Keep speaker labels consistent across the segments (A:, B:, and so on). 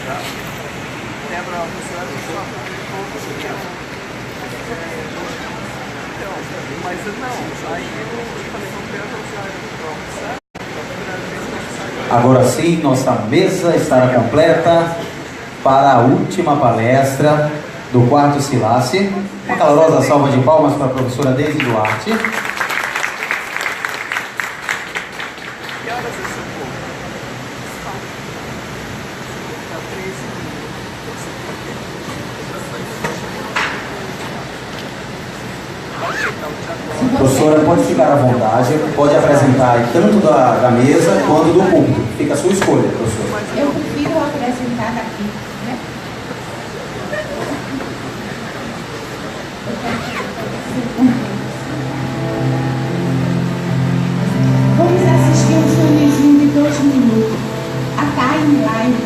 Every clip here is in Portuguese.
A: Tá? Quebra a velocidade do som. Então, mas não, aí eu falei, vamos ver a velocidade do som, certo?
B: Agora sim, nossa mesa estará completa para a última palestra do quarto Silace. Uma calorosa salva de palmas para a professora Deise Duarte.
A: Que horas é seu povo? Está 13 minutos.
B: Professora, pode ficar à vontade, pode apresentar tanto da mesa quanto do público. Fica a sua escolha, professora.
C: Eu prefiro apresentar daqui, né? Vamos assistir um filmezinho de 2 minutos. A timeline.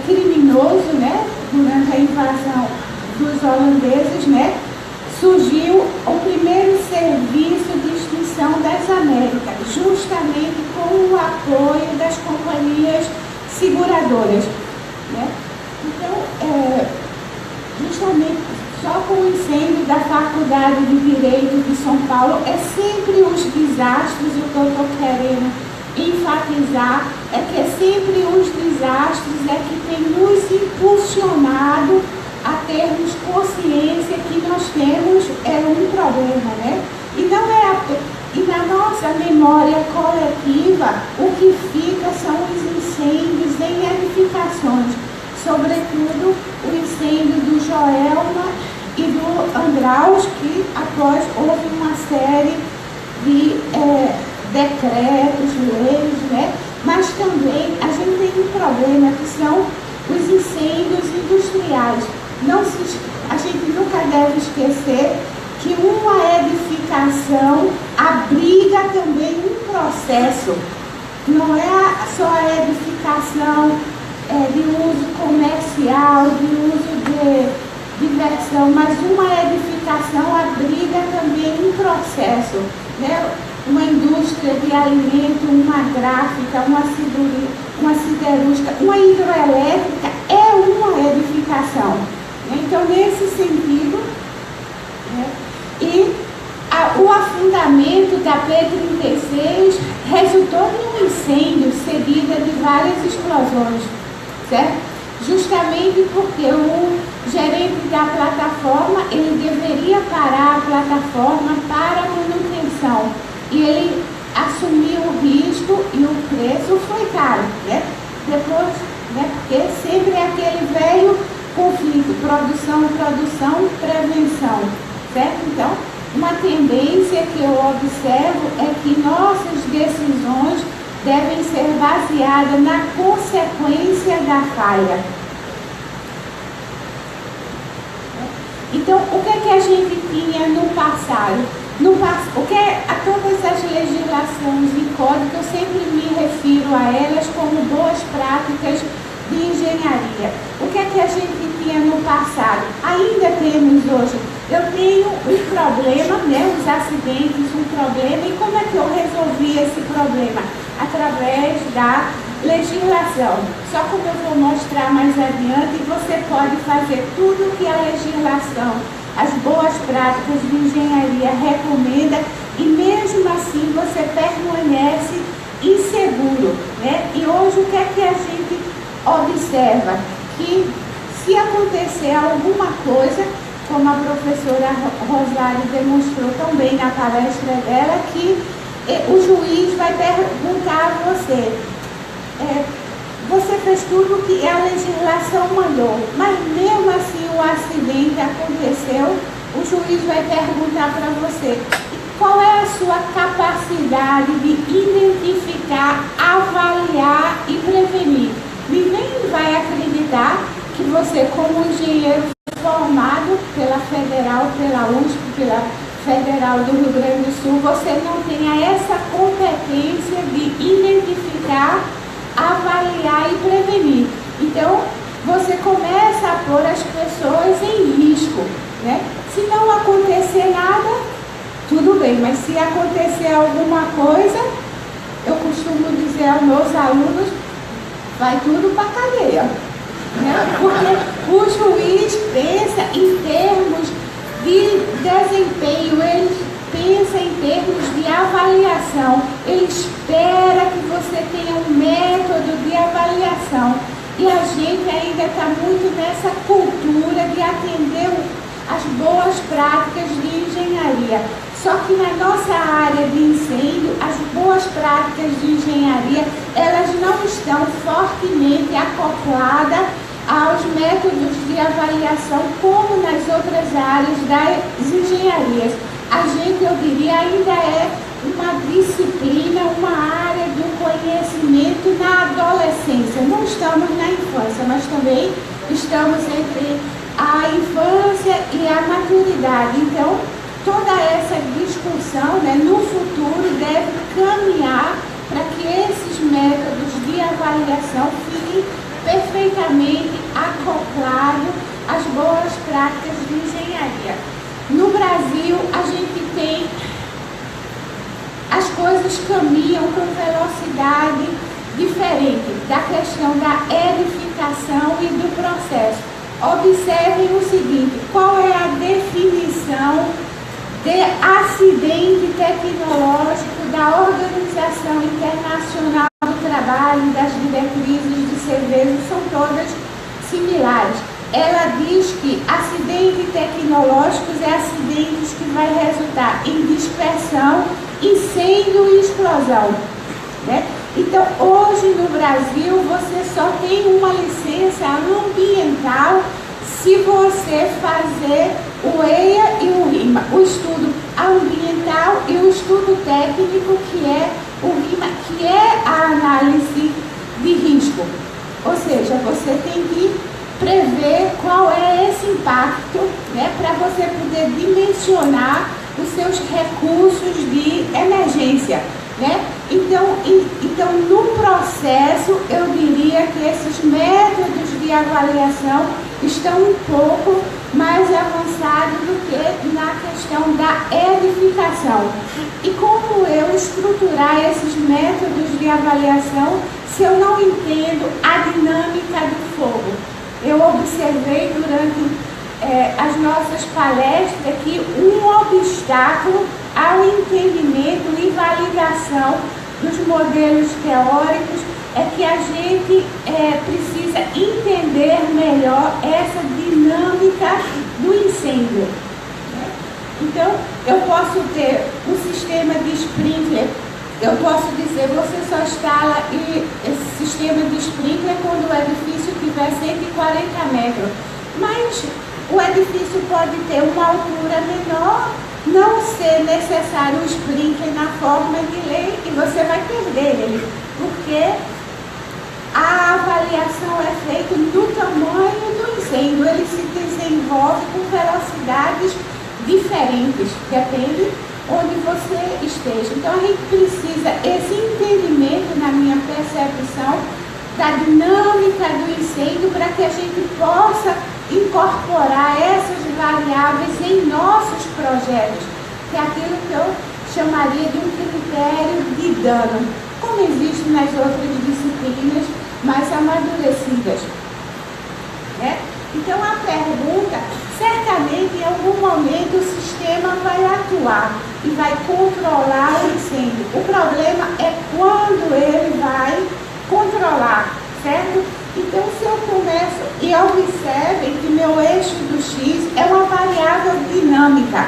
C: Criminoso, né? Durante a invasão dos holandeses, né? Surgiu justamente com o apoio das companhias seguradoras, né? Então, justamente só com o incêndio da Faculdade de Direito de São Paulo, é sempre os desastres. O que eu estou querendo enfatizar é que é sempre os desastres que tem nos impulsionado a termos consciência que nós temos um problema, né? E não e na nossa memória coletiva, o que fica são os incêndios em edificações, sobretudo o incêndio do Joelma e do Andraus, que após houve uma série de decretos, leis, né? Mas também a gente tem um problema que são os incêndios industriais. A gente nunca deve esquecer que uma edificação abriga também um processo. Não é só a edificação de uso comercial, de uso de diversão, mas uma edificação abriga também um processo, né? Uma indústria de alimento, uma gráfica, uma siderúrgica, uma hidroelétrica é uma edificação. Então, nesse sentido, né? E o afundamento da P-36 resultou num incêndio seguido de várias explosões, certo? Justamente porque o gerente da plataforma, ele deveria parar a plataforma para manutenção. E ele assumiu o risco e o preço foi caro, né? Depois, né? Porque sempre é aquele velho conflito, produção, prevenção, certo? Então, uma tendência que eu observo é que nossas decisões devem ser baseadas na consequência da falha. Então, o que é que a gente tinha no passado? A todas as legislações e códigos, eu sempre me refiro a elas como boas práticas de engenharia. O que é que a gente tinha no passado? Ainda temos hoje. Eu tenho um problema, né, os acidentes, um problema, e como é que eu resolvi esse problema? Através da legislação. Só como eu vou mostrar mais adiante, você pode fazer tudo o que a legislação, as boas práticas de engenharia recomenda, e mesmo assim você permanece inseguro, né? E hoje o que é que a gente observa? Que se acontecer alguma coisa, como a professora Rosário demonstrou também na palestra dela, que o juiz vai perguntar a você, você fez tudo o que a legislação mandou, mas mesmo assim o acidente aconteceu, o juiz vai perguntar para você qual é a sua capacidade de identificar, avaliar e prevenir. Ninguém vai acreditar que você, como engenheiro formado pela Federal, pela USP, pela Federal do Rio Grande do Sul, você não tenha essa competência de identificar, avaliar e prevenir. Então, você começa a pôr as pessoas em risco, né? Se não acontecer nada, tudo bem, mas se acontecer alguma coisa, eu costumo dizer aos meus alunos, vai tudo para a cadeia, né? Porque o juiz pensa em termos de desempenho, ele pensa em termos de avaliação, ele espera que você tenha um método de avaliação. E a gente ainda está muito nessa cultura de atender as boas práticas de engenharia. Só que na nossa área de incêndio, as boas práticas de engenharia, elas não estão fortemente acopladas aos métodos de avaliação como nas outras áreas das engenharias. A gente, eu diria, ainda é uma disciplina, uma área do conhecimento na adolescência. Não estamos na infância, mas também estamos entre a infância e a maturidade. Então, toda essa discussão, né, no futuro deve caminhar para que esses métodos de avaliação fiquem perfeitamente acoplados às boas práticas de engenharia. No Brasil, a gente tem as coisas modelos caminham com velocidade diferente da questão da edificação e do processo. Observem o seguinte: qual é a definição de acidente tecnológico da Organização Internacional do Trabalho e das diretrizes de Cerveja? São todas similares. Ela diz que acidentes tecnológicos é acidentes que vai resultar em dispersão, incêndio e explosão, né? Então, hoje no Brasil, você só tem uma licença ambiental se você fazer o EIA e o RIMA, o estudo ambiental e o estudo técnico, que é o RIMA, que é a análise de risco. Ou seja, você tem que prever qual é esse impacto, né, para você poder dimensionar os seus recursos de emergência, né? Então, no processo, eu diria que esses métodos de avaliação estão um pouco mais avançados do que na questão da edificação. E como eu estruturar esses métodos de avaliação se eu não entendo a dinâmica do fogo? Eu observei durante as nossas palestras que um obstáculo ao entendimento e validação dos modelos teóricos é que a gente precisa entender melhor essa dinâmica do incêndio. Então, eu posso ter um sistema de sprinkler. Eu posso dizer, você só instala esse sistema de sprinkler quando o edifício tiver 140 metros. Mas o edifício pode ter uma altura menor, não ser necessário o sprinkler na forma de lei e você vai perder ele, porque a avaliação é feita no tamanho do incêndio. Ele se desenvolve com velocidades diferentes, depende onde você esteja. Então a gente precisa esse entendimento, na minha percepção, da dinâmica do incêndio para que a gente possa incorporar essas variáveis em nossos projetos, que é aquilo que eu chamaria de um critério de dano, como existe nas outras disciplinas mais amadurecidas, né? Então a pergunta, certamente em algum momento o sistema vai atuar e vai controlar o incêndio. O problema é quando ele vai controlar, certo? Então, se eu começo, e observem que meu eixo do X é uma variável dinâmica,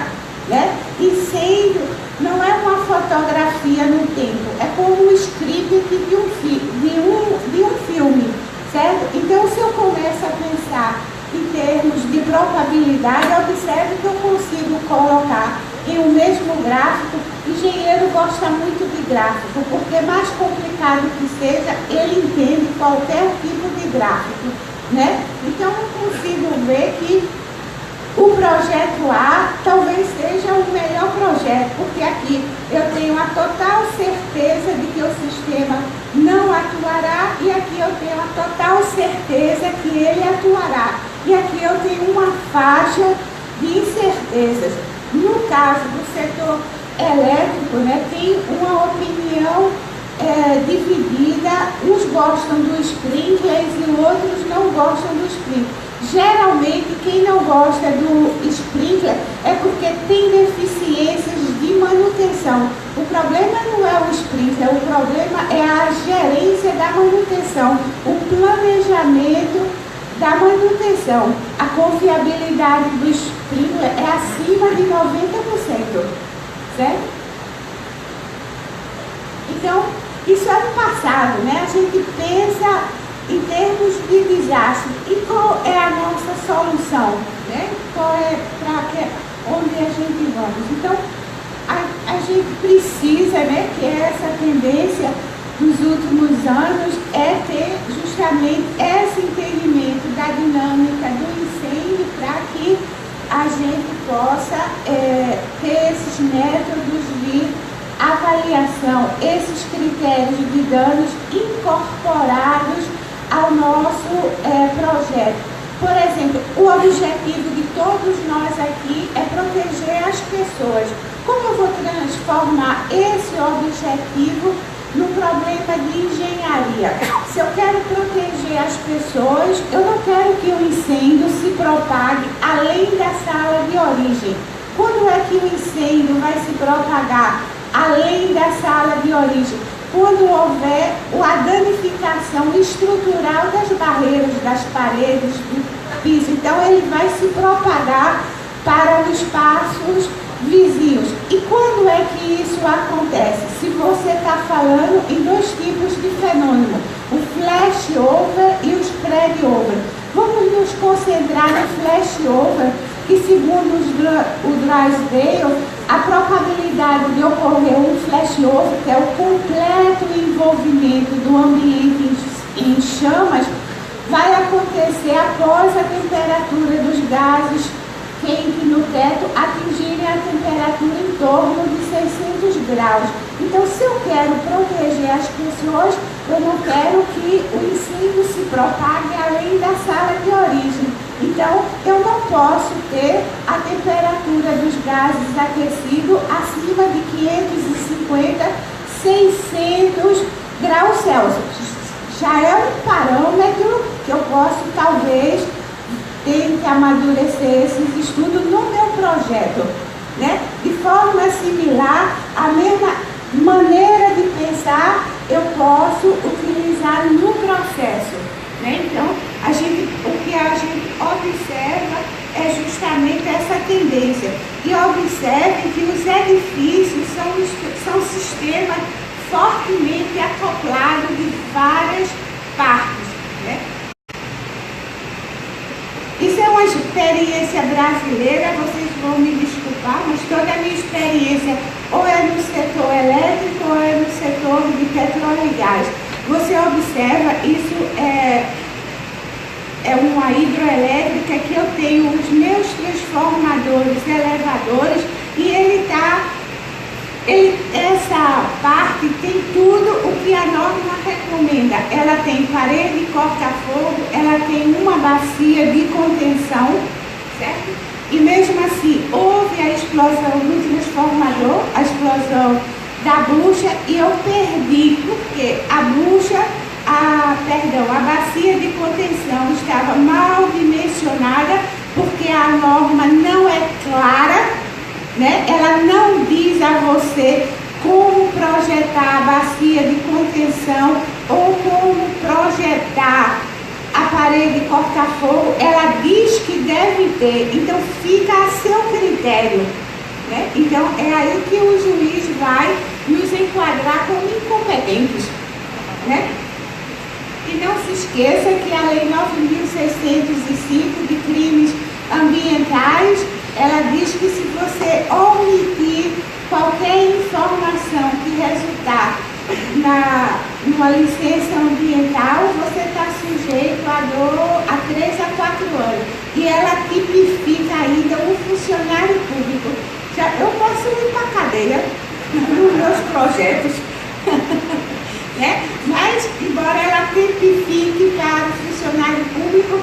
C: né? Incêndio não é uma fotografia no tempo, é como um script de um filme, certo? Então, se eu começo a pensar em termos de probabilidade, observe que eu consigo colocar em um mesmo gráfico. Engenheiro gosta muito de gráfico, porque mais complicado que seja, ele entende qualquer tipo de gráfico, né? Então eu consigo ver que o projeto A talvez seja o melhor projeto, porque aqui eu tenho a total certeza de que o sistema não atuará, e aqui eu tenho a total certeza que ele atuará, e aqui eu tenho uma faixa de incertezas. No caso do setor elétrico, né, tem uma opinião dividida, uns gostam do sprinkler e outros não gostam do sprinkler. Geralmente, quem não gosta do sprinkler é porque tem deficiências de manutenção. O problema não é o sprinkler, o problema é a gerência da manutenção, o planejamento da manutenção. A confiabilidade do sprinkler é acima de 90%, certo? Então, isso é no passado, né? A gente pensa em termos de desastre. E qual é a nossa solução, né? Qual é onde a gente vamos? Então, a gente precisa, né, que essa tendência dos últimos anos é ter justamente esse entendimento da dinâmica do incêndio para que a gente possa ter esses métodos de avaliação, esses critérios de danos incorporados ao nosso projeto. Por exemplo, o objetivo de todos nós aqui é proteger as pessoas. Como eu vou transformar esse objetivo no problema de engenharia. Se eu quero proteger as pessoas, eu não quero que o incêndio se propague além da sala de origem. Quando é que o incêndio vai se propagar além da sala de origem? Quando houver a danificação estrutural das barreiras, das paredes, do piso. Então ele vai se propagar para os espaços vizinhos. E quando é que isso acontece? Se você está falando em dois tipos de fenômeno, o flashover e o spreadover. Vamos nos concentrar no flashover, que segundo o Drysdale, a probabilidade de ocorrer um flashover, que é o completo envolvimento do ambiente em chamas, vai acontecer após a temperatura dos gases quentes no teto atingirem a temperatura em torno de 600 graus. Então, se eu quero proteger as pessoas, eu não quero que o incêndio se propague além da sala de origem. Então, eu não posso ter a temperatura dos gases aquecidos acima de 550, 600 graus Celsius. Já é um parâmetro que eu posso, talvez, ter que amadurecer esses estudos no meu projeto, né? De forma similar, a mesma maneira de pensar eu posso utilizar no processo, né? Então, o que a gente observa é justamente essa tendência. E observe que os edifícios são sistemas fortemente acoplados de várias partes, né? Isso é uma experiência brasileira, vocês vão me desculpar, mas toda a minha experiência ou é no setor elétrico ou é no setor de petróleo e gás. Você observa, isso é uma hidroelétrica que eu tenho os meus transformadores, elevadores, e essa parte tem tudo o que a norma recomenda. Ela tem parede corta-fogo, ela tem uma bacia de contenção, certo? E mesmo assim, houve a explosão do transformador, a explosão da bucha, e eu perdi, porque a bacia de contenção estava mal dimensionada, porque a norma não é clara, né? Ela não diz a você como projetar a bacia de contenção ou como projetar a parede corta-fogo. Ela diz que deve ter, então fica a seu critério, né? Então é aí que o juiz vai nos enquadrar como incompetentes, né? E não se esqueça que a Lei 9.605 de crimes ambientais, ela diz que se você omitir qualquer informação que resultar numa licença ambiental, você está sujeito a 3 a 4 anos. E ela tipifica ainda um funcionário público. Eu posso ir para a cadeia nos meus projetos. Né? Mas, embora ela tipifique para o funcionário público,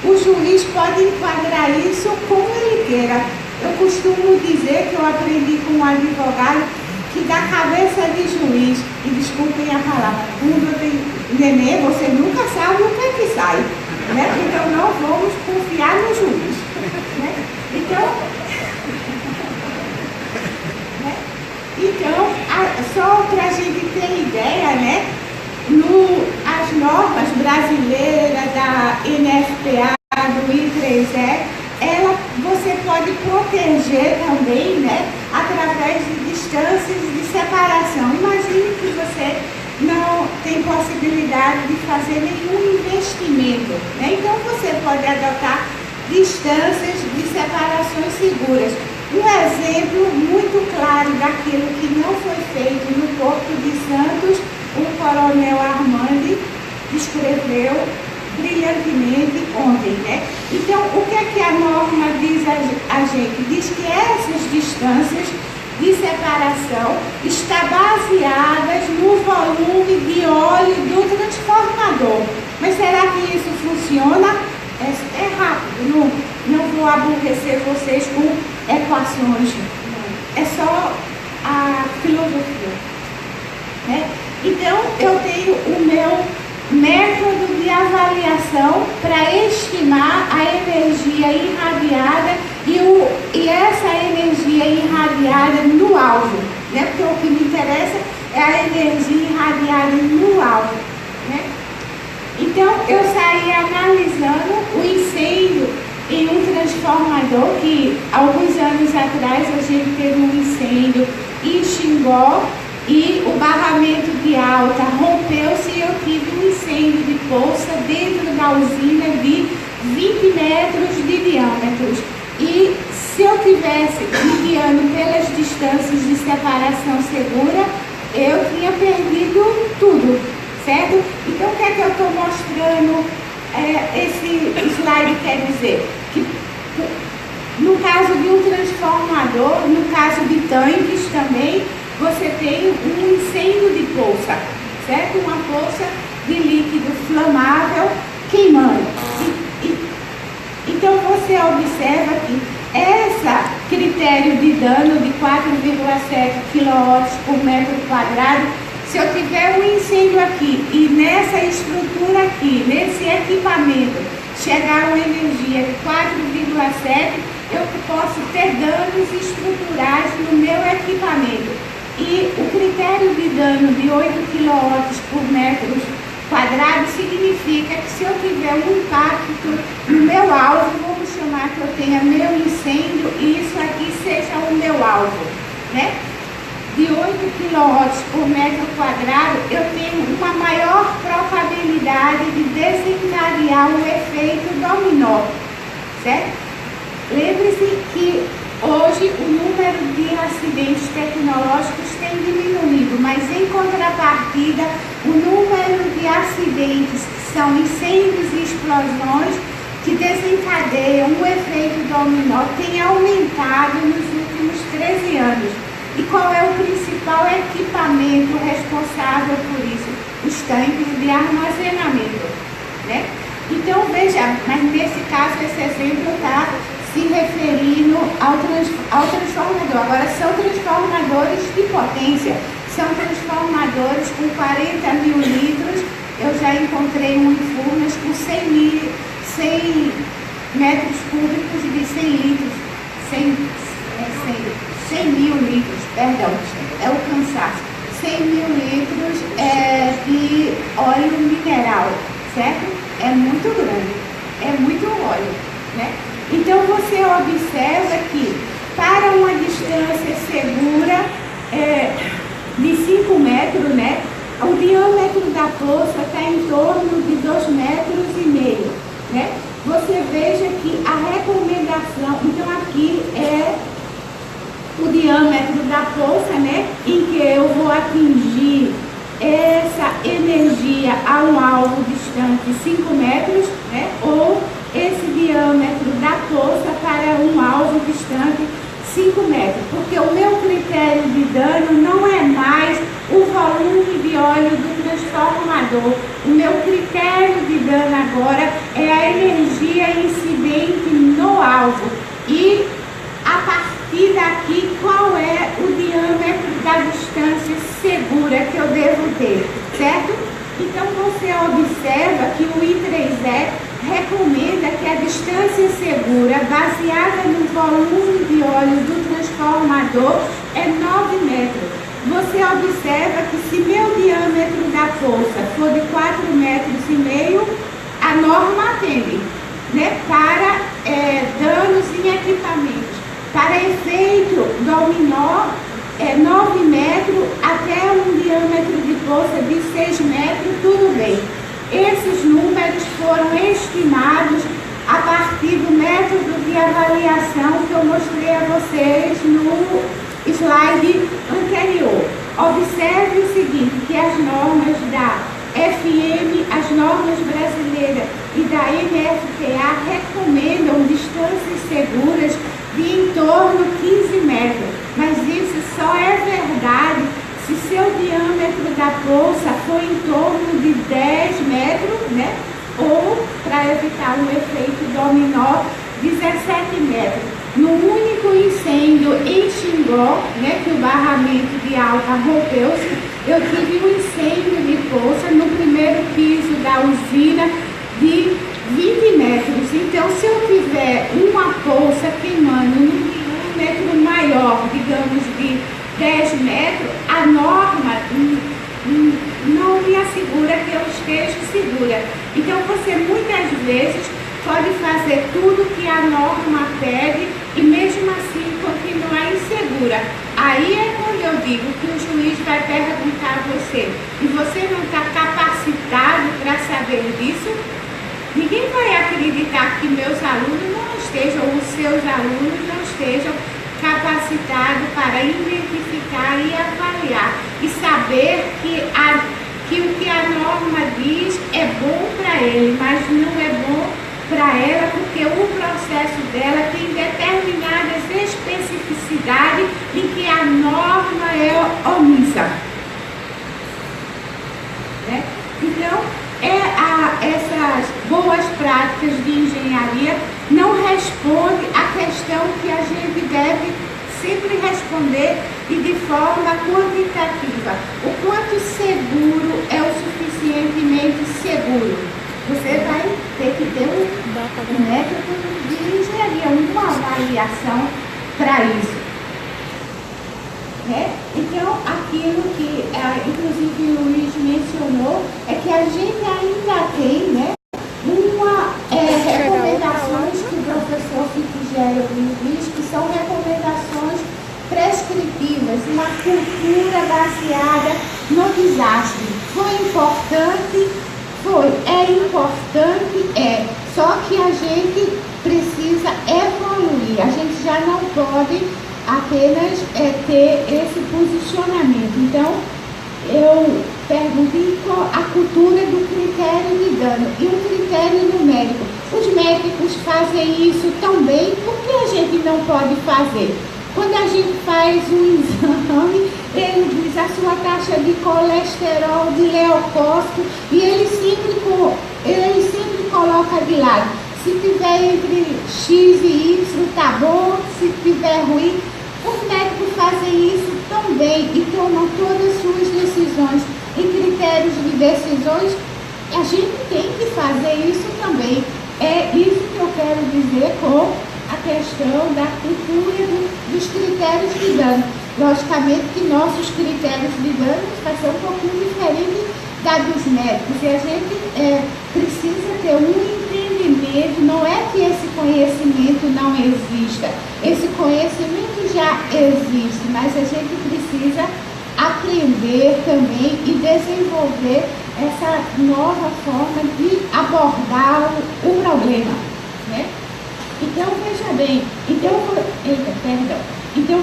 C: o juiz pode enquadrar isso como ele queira. Eu costumo dizer que eu aprendi com um advogado que da cabeça de juiz, e desculpem a palavra, quando tem neném, você nunca sabe o que é que sai, né? Então não vamos confiar no juiz, né? Então, só para a gente ter ideia, né? As normas brasileiras da NFPA, do I3E, você pode proteger também, né, através de distâncias de separação. Imagine que você não tem possibilidade de fazer nenhum investimento, né? Então você pode adotar distâncias de separações seguras. Um exemplo muito claro daquilo que não foi feito no Porto de Santos, o coronel Armandi descreveu brilhantemente ontem, né? Então, o que é que a norma diz a gente? Diz que essas distâncias de separação estão baseadas no volume de óleo do transformador. Mas será que isso funciona? É rápido, não vou aborrecer vocês com equações. É só a filosofia, né? Então, eu tenho o meu método de avaliação para estimar a energia irradiada e essa energia irradiada no alvo, né? Porque o que me interessa é a energia irradiada no alvo, né? Então, eu saí analisando o incêndio em um transformador que, alguns anos atrás, a gente teve um incêndio em Xingó e o barramento de alta rompeu-se e eu tive um incêndio de poça dentro da usina de 20 metros de diâmetro. E se eu tivesse me guiando pelas distâncias de separação segura, eu tinha perdido tudo, certo? Então, o que é que eu estou mostrando? Esse slide quer dizer que no caso de um transformador, no caso de tanques também, você tem um incêndio de poça, certo? Uma poça de líquido flamável queimando. Então você observa que esse critério de dano de 4,7 kW por metro quadrado, se eu tiver um incêndio aqui e nessa estrutura aqui, nesse equipamento, chegar uma energia de 4,7, eu posso ter danos estruturais no meu equipamento. E o critério de dano de 8 kW por metro quadrado significa que se eu tiver um impacto no meu alvo, vamos chamar que eu tenha meu incêndio e isso aqui seja o meu alvo, né? De 8 kW por metro quadrado, eu tenho uma maior probabilidade de desencadear o efeito dominó, certo? Lembre-se que hoje o número de acidentes tecnológicos tem diminuído, mas em contrapartida, o número de acidentes que são incêndios e explosões que desencadeiam o efeito dominó tem aumentado nos últimos 13 anos. E qual é o principal equipamento responsável por isso? Os tanques de armazenamento, né? Então, veja, mas nesse caso, esse exemplo está se referindo ao transformador. Agora, são transformadores de potência, são transformadores com 40 mil litros. Eu já encontrei um em Furnas com 100 metros cúbicos de 100 litros, 100 mil litros, perdão, é o cansaço, 100 mil litros de óleo mineral, certo? É muito grande, é muito óleo, né? Então você observa que para uma distância segura de 5 metros, né? O diâmetro da poça está em torno de 2,5 metros, né? Você veja que a recomendação, então aqui é o diâmetro da poça, né? Em que eu vou atingir essa energia a um alvo distante 5 metros, né? Ou esse diâmetro da poça para um alvo distante 5 metros, porque o meu critério de dano não é mais o volume de óleo do transformador. O meu critério de dano agora é a energia incidente no alvo. E a partir daqui, qual é o diâmetro da distância segura que eu devo ter, certo? Então você observa que o I3E recomenda que a distância segura, baseada no volume de óleo do transformador, é 9 metros. Você observa que se meu diâmetro da poça for de 4,5 metros, a norma atende, né, para danos em equipamentos. Para efeito dominó, 9 metros até um diâmetro de poça de 6 metros, tudo bem. Esses números foram estimados a partir do método de avaliação que eu mostrei a vocês no slide anterior. Observe o seguinte, que as normas da FM, as normas brasileiras e da NFPA recomendam distâncias seguras de em torno de 15 metros, mas isso só é verdade se seu diâmetro da poça for em torno de 10 metros, né? Ou, para evitar um efeito dominó, 17 metros. no único incêndio em Xingó, né, que o barramento de Alta rompeu-se, eu tive um incêndio de poça no primeiro piso da usina de 20 metros. Então, se eu tiver uma poça queimando num diâmetro maior, digamos de 10 metros, a norma não me assegura que eu esteja segura. Então, você muitas vezes pode fazer tudo que a norma pede e mesmo assim continuar insegura. Aí é quando eu digo que o juiz vai perguntar a você: e você não está capacitado para saber disso? Ninguém vai acreditar que meus alunos não estejam, os seus alunos não estejam capacitados para identificar e avaliar e saber que o que a norma diz é bom para ele, mas não é bom para ela, porque o processo dela tem determinadas especificidades em que a norma é omissa. Né? Então, essas boas práticas de engenharia não respondem à questão que a gente deve sempre responder e de forma quantitativa. O quanto seguro é o suficientemente seguro? Você vai ter que ter um método de engenharia, uma avaliação para isso. Né? Então, aquilo que inclusive o Luiz mencionou é que a gente ainda tem, né, recomendações que o professor Fitzgerald diz que são recomendações prescritivas, uma cultura baseada no desastre. Foi importante? Foi. É importante? Só que a gente precisa evoluir. A gente já não pode apenas ter esse posicionamento. Então, eu perguntei a cultura do critério de dano e o critério numérico. Os médicos fazem isso também, por que a gente não pode fazer? Quando a gente faz um exame, ele diz a sua taxa de colesterol, de leucócito, e ele sempre coloca de lado. Se tiver entre X e Y, tá bom. Se tiver ruim, os médicos fazem isso também e tomam todas as suas decisões e critérios de decisões. A gente tem que fazer isso também. É isso que eu quero dizer com a questão da cultura dos critérios de dano. Logicamente que nossos critérios de dano vai ser um pouquinho diferente da dos médicos. E a gente precisa ter um entendimento. Não é que esse conhecimento não exista. Esse conhecimento já existe, mas a gente precisa aprender também e desenvolver essa nova forma de abordar o problema, né? Então, veja bem, então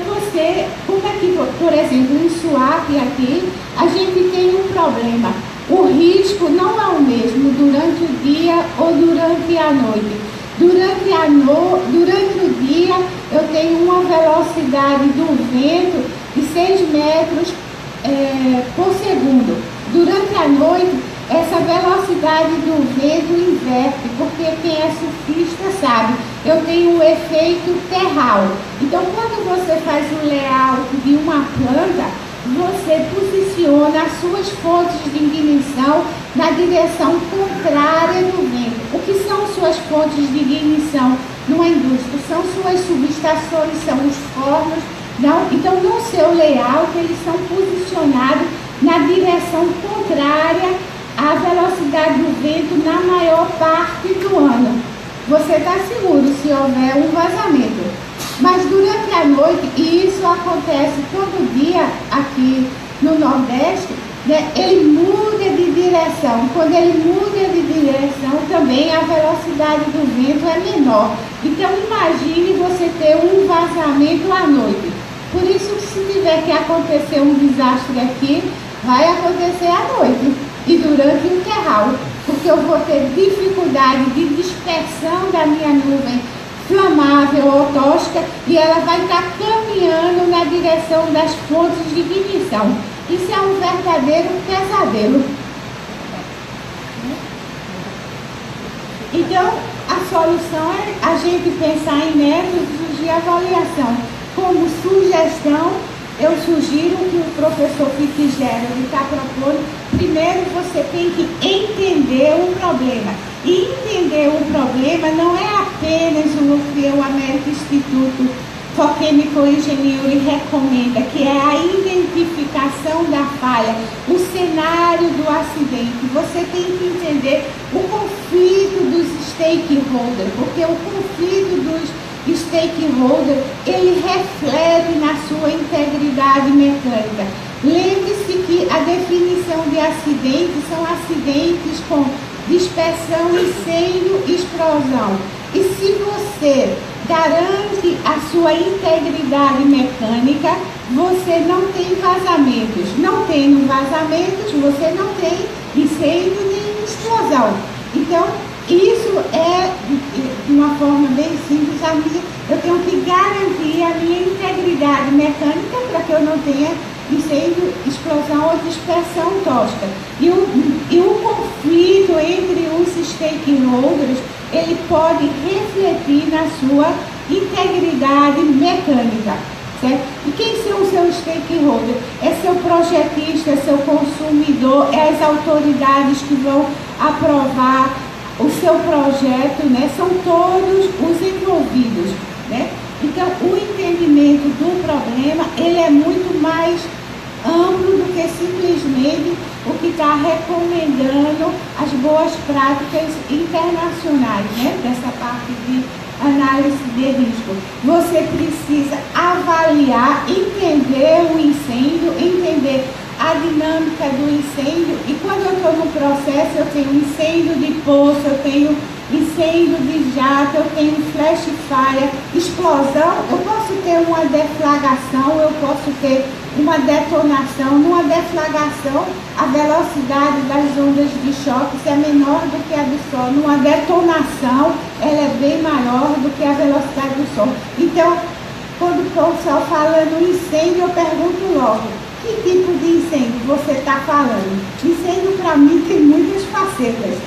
C: você, como é que, por exemplo, em SWAP aqui, a gente tem um problema. O risco não é o mesmo durante o dia ou durante a noite. Durante o dia, eu tenho uma velocidade do vento de 6 metros por segundo. Durante a noite, essa velocidade do vento inverte, porque quem é surfista sabe, eu tenho um efeito terral. Então, quando você faz o layout de uma planta, você posiciona as suas fontes de ignição na direção contrária do vento. O que são suas fontes de ignição numa indústria? São suas subestações, são os fornos. Não? Então, no seu layout, eles são posicionados na direção contrária à velocidade do vento na maior parte do ano. Você está seguro se houver um vazamento. Mas durante a noite, e isso acontece todo dia aqui no Nordeste, né, ele muda de direção. Quando ele muda de direção, também a velocidade do vento é menor. Então, imagine você ter um vazamento à noite. Por isso, se tiver que acontecer um desastre aqui, vai acontecer à noite e durante o terral, porque eu vou ter dificuldade de dispersão da minha nuvem flamável ou tóxica e ela vai estar caminhando na direção das fontes de ignição. Isso é um verdadeiro pesadelo. Então, a solução é a gente pensar em métodos de avaliação. Como sugestão, eu sugiro que o professor Fitzgerald está propondo. Primeiro, você tem que entender o problema. E entender o problema não é apenas o que o American Institute for Chemical Engineering recomenda, que é a identificação da falha, o cenário do acidente. Você tem que entender o conflito dos stakeholders, porque o conflito dos stakeholders, ele reflete na sua integridade mecânica. Lembre-se que a definição de acidentes são acidentes com dispersão, incêndio e explosão. E se você garante a sua integridade mecânica, você não tem vazamentos. Não tendo vazamentos, você não tem incêndio nem explosão. Então, isso é, de uma forma bem simples, eu tenho que garantir a minha integridade mecânica para que eu não tenha incêndio, explosão ou dispersão tóxica. E o conflito entre os stakeholders, ele pode refletir na sua integridade mecânica, certo? E quem são os seus stakeholders? É seu projetista, é seu consumidor, é as autoridades que vão aprovar o seu projeto, né? São todos os envolvidos, né? Então, o entendimento do problema, ele é muito mais amplo do que simplesmente o que está recomendando as boas práticas internacionais, né? Dessa parte de análise de risco. Você precisa avaliar, entender o incêndio, entender a dinâmica do incêndio, e quando eu estou no processo, eu tenho incêndio de poço, eu tenho incêndio de jato, eu tenho flash fire, explosão, eu posso ter uma deflagração, eu posso ter uma detonação. Numa deflagração, a velocidade das ondas de choque é menor do que a do som. Numa detonação, ela é bem maior do que a velocidade do som. Então, quando o pessoal fala no incêndio, eu pergunto logo: que tipo de incêndio você está falando? Incêndio, para mim, tem muitas facetas,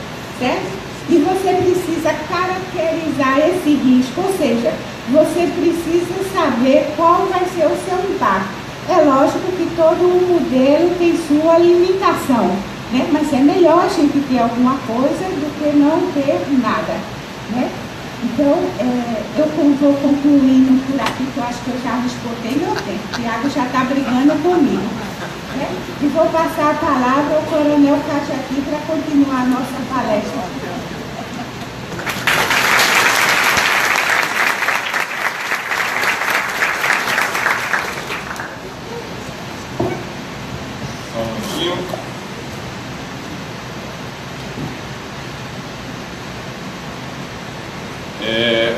C: certo? E você precisa caracterizar esse risco, ou seja, você precisa saber qual vai ser o seu impacto. É lógico que todo modelo tem sua limitação, né? Mas é melhor a gente ter alguma coisa do que não ter nada, né? Então, eu vou concluindo por aqui, que eu acho que eu já respondi meu tempo. O Tiago já está brigando comigo, né? E vou passar a palavra ao Coronel Cajati para continuar a nossa palestra.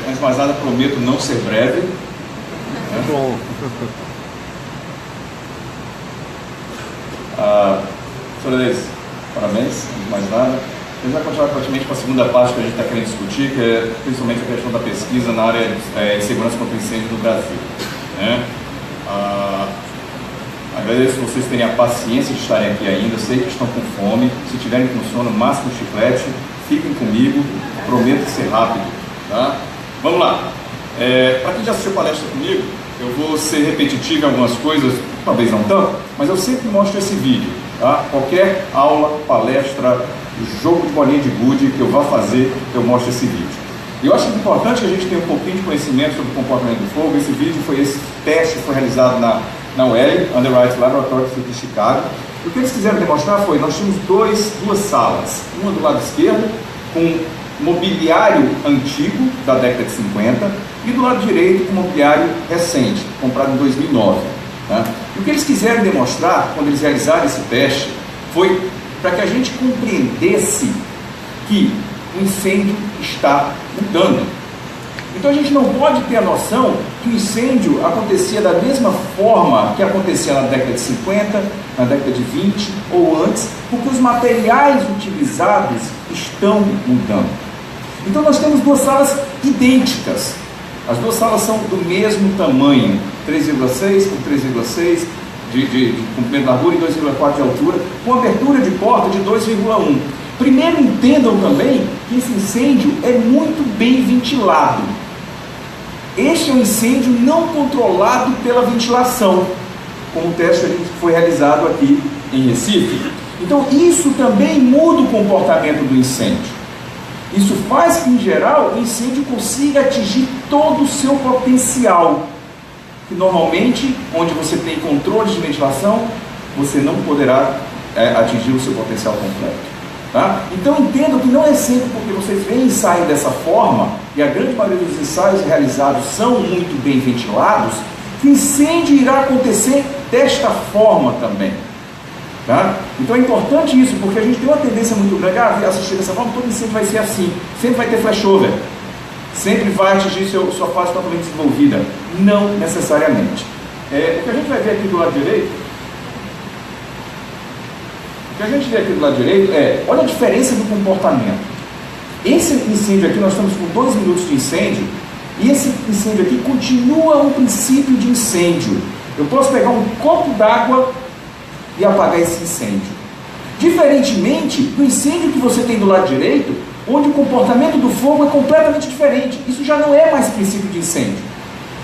D: Antes de mais nada, prometo não ser breve.
A: Bom.
D: Professora Deise, parabéns, antes de mais nada. A gente vai continuar praticamente com a segunda parte que a gente está querendo discutir, que é principalmente a questão da pesquisa na área de segurança contra incêndio no Brasil, né? Agradeço vocês terem a paciência de estarem aqui ainda. Eu sei que estão com fome. Se tiverem com sono, máximo chiclete, fiquem comigo. Prometo ser rápido, tá? Vamos lá. Para quem já assistiu palestra comigo, eu vou ser repetitivo em algumas coisas, talvez não tanto, mas eu sempre mostro esse vídeo, tá? Qualquer aula, palestra, jogo de bolinha de gude que eu vá fazer, eu mostro esse vídeo. E eu acho importante que a gente tenha um pouquinho de conhecimento sobre o comportamento do fogo. Esse teste foi realizado na UL, Underwright Laboratory, que fica em Chicago. E o que eles quiseram demonstrar foi: nós tínhamos duas salas, uma do lado esquerdo com mobiliário antigo da década de 50 e do lado direito com mobiliário recente, comprado em 2009. Tá? E o que eles quiseram demonstrar quando eles realizaram esse teste foi para que a gente compreendesse que o incêndio está mudando. Então a gente não pode ter a noção que o incêndio acontecia da mesma forma que acontecia na década de 50, na década de 20 ou antes, porque os materiais utilizados estão mudando. Então nós temos duas salas idênticas. As duas salas são do mesmo tamanho, 3,6 por 3,6 de comprimento da largura e 2,4 de altura, com abertura de porta de 2,1. Primeiro entendam também que esse incêndio é muito bem ventilado. Este é um incêndio não controlado pela ventilação, como o teste foi realizado aqui em Recife. Então isso também muda o comportamento do incêndio. Isso faz que, em geral, o incêndio consiga atingir todo o seu potencial. E normalmente, onde você tem controle de ventilação, você não poderá atingir o seu potencial completo. Tá? Então entendam que não é sempre porque vocês veem ensaio dessa forma, e a grande maioria dos ensaios realizados são muito bem ventilados, que o incêndio irá acontecer desta forma também. Tá? Então é importante isso, porque a gente tem uma tendência muito grande a assistir dessa forma, todo incêndio vai ser assim, sempre vai ter flashover, sempre vai atingir sua fase totalmente desenvolvida. Não necessariamente. O que a gente vai ver aqui do lado direito, olha a diferença do comportamento. Esse incêndio aqui, nós estamos com 2 minutos de incêndio, e esse incêndio aqui continua um princípio de incêndio. Eu posso pegar um copo d'água e apagar esse incêndio. Diferentemente do incêndio que você tem do lado direito, onde o comportamento do fogo é completamente diferente. Isso já não é mais princípio de incêndio.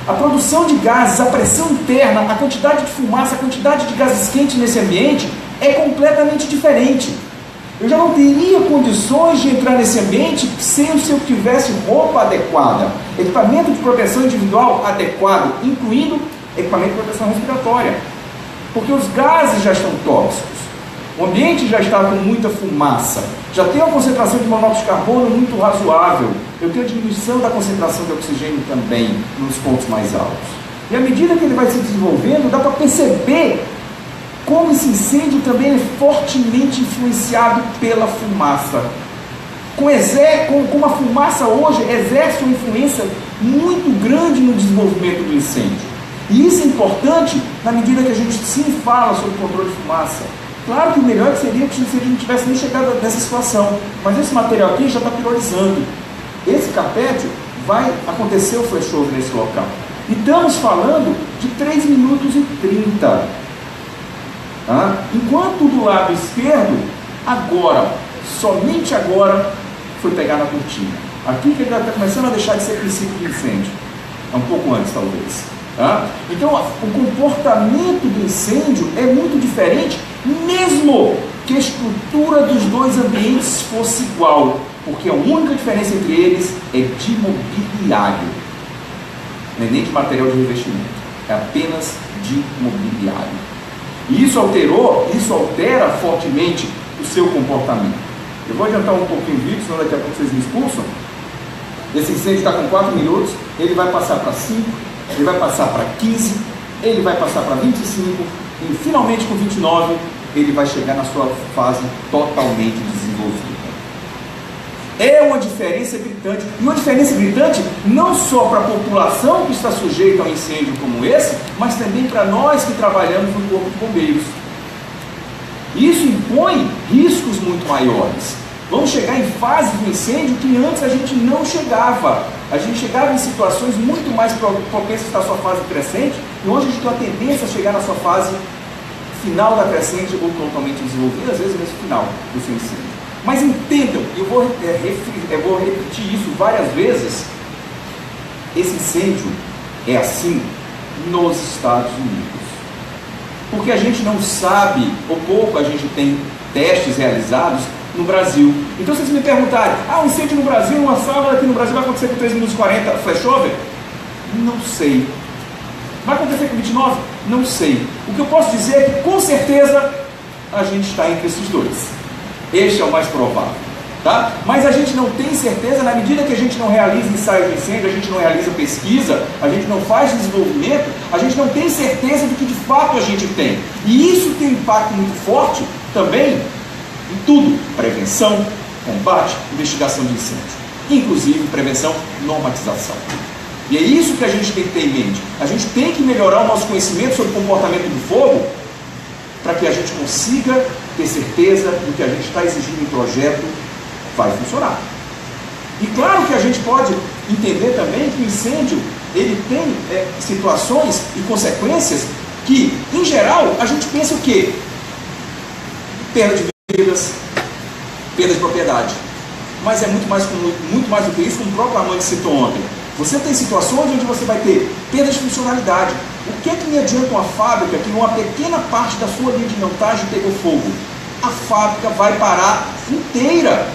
D: A produção de gases, a pressão interna, a quantidade de fumaça, a quantidade de gases quentes nesse ambiente é completamente diferente. Eu já não teria condições de entrar nesse ambiente se eu tivesse roupa adequada, equipamento de proteção individual adequado, incluindo equipamento de proteção respiratória, porque os gases já estão tóxicos, o ambiente já está com muita fumaça, já tem uma concentração de monóxido de carbono muito razoável, eu tenho a diminuição da concentração de oxigênio também nos pontos mais altos. E à medida que ele vai se desenvolvendo, dá para perceber como esse incêndio também é fortemente influenciado pela fumaça. Como a fumaça hoje exerce uma influência muito grande no desenvolvimento do incêndio. E isso é importante na medida que a gente sim fala sobre controle de fumaça. Claro que o melhor seria que se a gente não tivesse nem chegado nessa situação, mas esse material aqui já está priorizando. Esse carpete vai acontecer o flashover nesse local. E estamos falando de 3 minutos e 30. Enquanto do lado esquerdo, agora, somente agora, foi pegar na cortina. Aqui que ele está começando a deixar de ser princípio de incêndio. É um pouco antes, talvez. Então, o comportamento do incêndio é muito diferente, mesmo que a estrutura dos dois ambientes fosse igual, porque a única diferença entre eles é de mobiliário. Não é nem de material de revestimento, é apenas de mobiliário. E isso altera fortemente o seu comportamento. Eu vou adiantar um pouquinho o vídeo, senão daqui a pouco vocês me expulsam. Esse incêndio está com 4 minutos, ele vai passar para 5, ele vai passar para 15, ele vai passar para 25, e finalmente com 29, ele vai chegar na sua fase totalmente desenvolvida. É uma diferença gritante, e uma diferença gritante não só para a população que está sujeita a um incêndio como esse, mas também para nós que trabalhamos no Corpo de Bombeiros. Isso impõe riscos muito maiores. Vamos chegar em fase de incêndio que antes a gente não chegava. A gente chegava em situações muito mais propensas à sua fase crescente, e hoje a gente tem uma tendência a chegar na sua fase final da crescente ou totalmente desenvolvida, às vezes nesse final do seu incêndio. Mas entendam, eu vou repetir isso várias vezes, esse incêndio é assim nos Estados Unidos. Porque a gente não sabe, ou pouco a gente tem testes realizados no Brasil. Então se vocês me perguntarem, um incêndio no Brasil, uma sala aqui no Brasil vai acontecer com 3 minutos e 40 flashover? Não sei. Vai acontecer com 29? Não sei. O que eu posso dizer é que com certeza a gente está entre esses dois. Este é o mais provável, tá? Mas a gente não tem certeza, na medida que a gente não realiza ensaio de incêndio, a gente não realiza pesquisa, a gente não faz desenvolvimento, a gente não tem certeza de que de fato a gente tem. E isso tem um impacto muito forte também em tudo: prevenção, combate, investigação de incêndio, inclusive prevenção, normatização. E é isso que a gente tem que ter em mente. A gente tem que melhorar o nosso conhecimento sobre o comportamento do fogo para que a gente consiga ter certeza do que a gente está exigindo em projeto vai funcionar. E claro que a gente pode entender também que o incêndio ele tem situações e consequências que, em geral, a gente pensa o quê? Perda de vidas, perda de propriedade. Mas é muito mais do que isso, como o próprio Armando citou ontem.
E: Você tem situações onde você vai ter perda de funcionalidade. O que é que me adianta uma fábrica que uma pequena parte da sua linha de montagem pegou fogo? A fábrica vai parar inteira.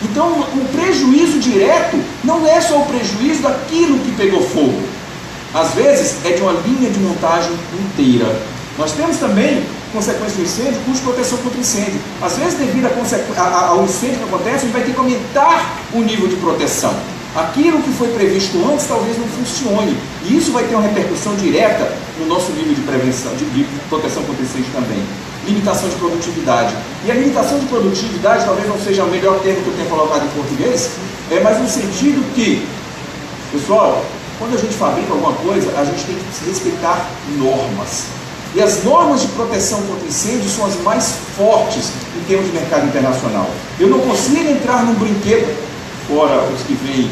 E: Então, o prejuízo direto não é só o prejuízo daquilo que pegou fogo. Às vezes, é de uma linha de montagem inteira. Nós temos também consequência do incêndio, custo de proteção contra incêndio. Às vezes, devido ao incêndio que acontece, a gente vai ter que aumentar o nível de proteção. Aquilo que foi previsto antes talvez não funcione. E isso vai ter uma repercussão direta no nosso nível de prevenção, de proteção contra incêndio também. Limitação de produtividade. E a limitação de produtividade talvez não seja o melhor termo que eu tenha colocado em português, mas no sentido que, pessoal, quando a gente fabrica alguma coisa, a gente tem que respeitar normas. E as normas de proteção contra incêndio são as mais fortes em termos de mercado internacional. Eu não consigo entrar num brinquedo, fora os que vêm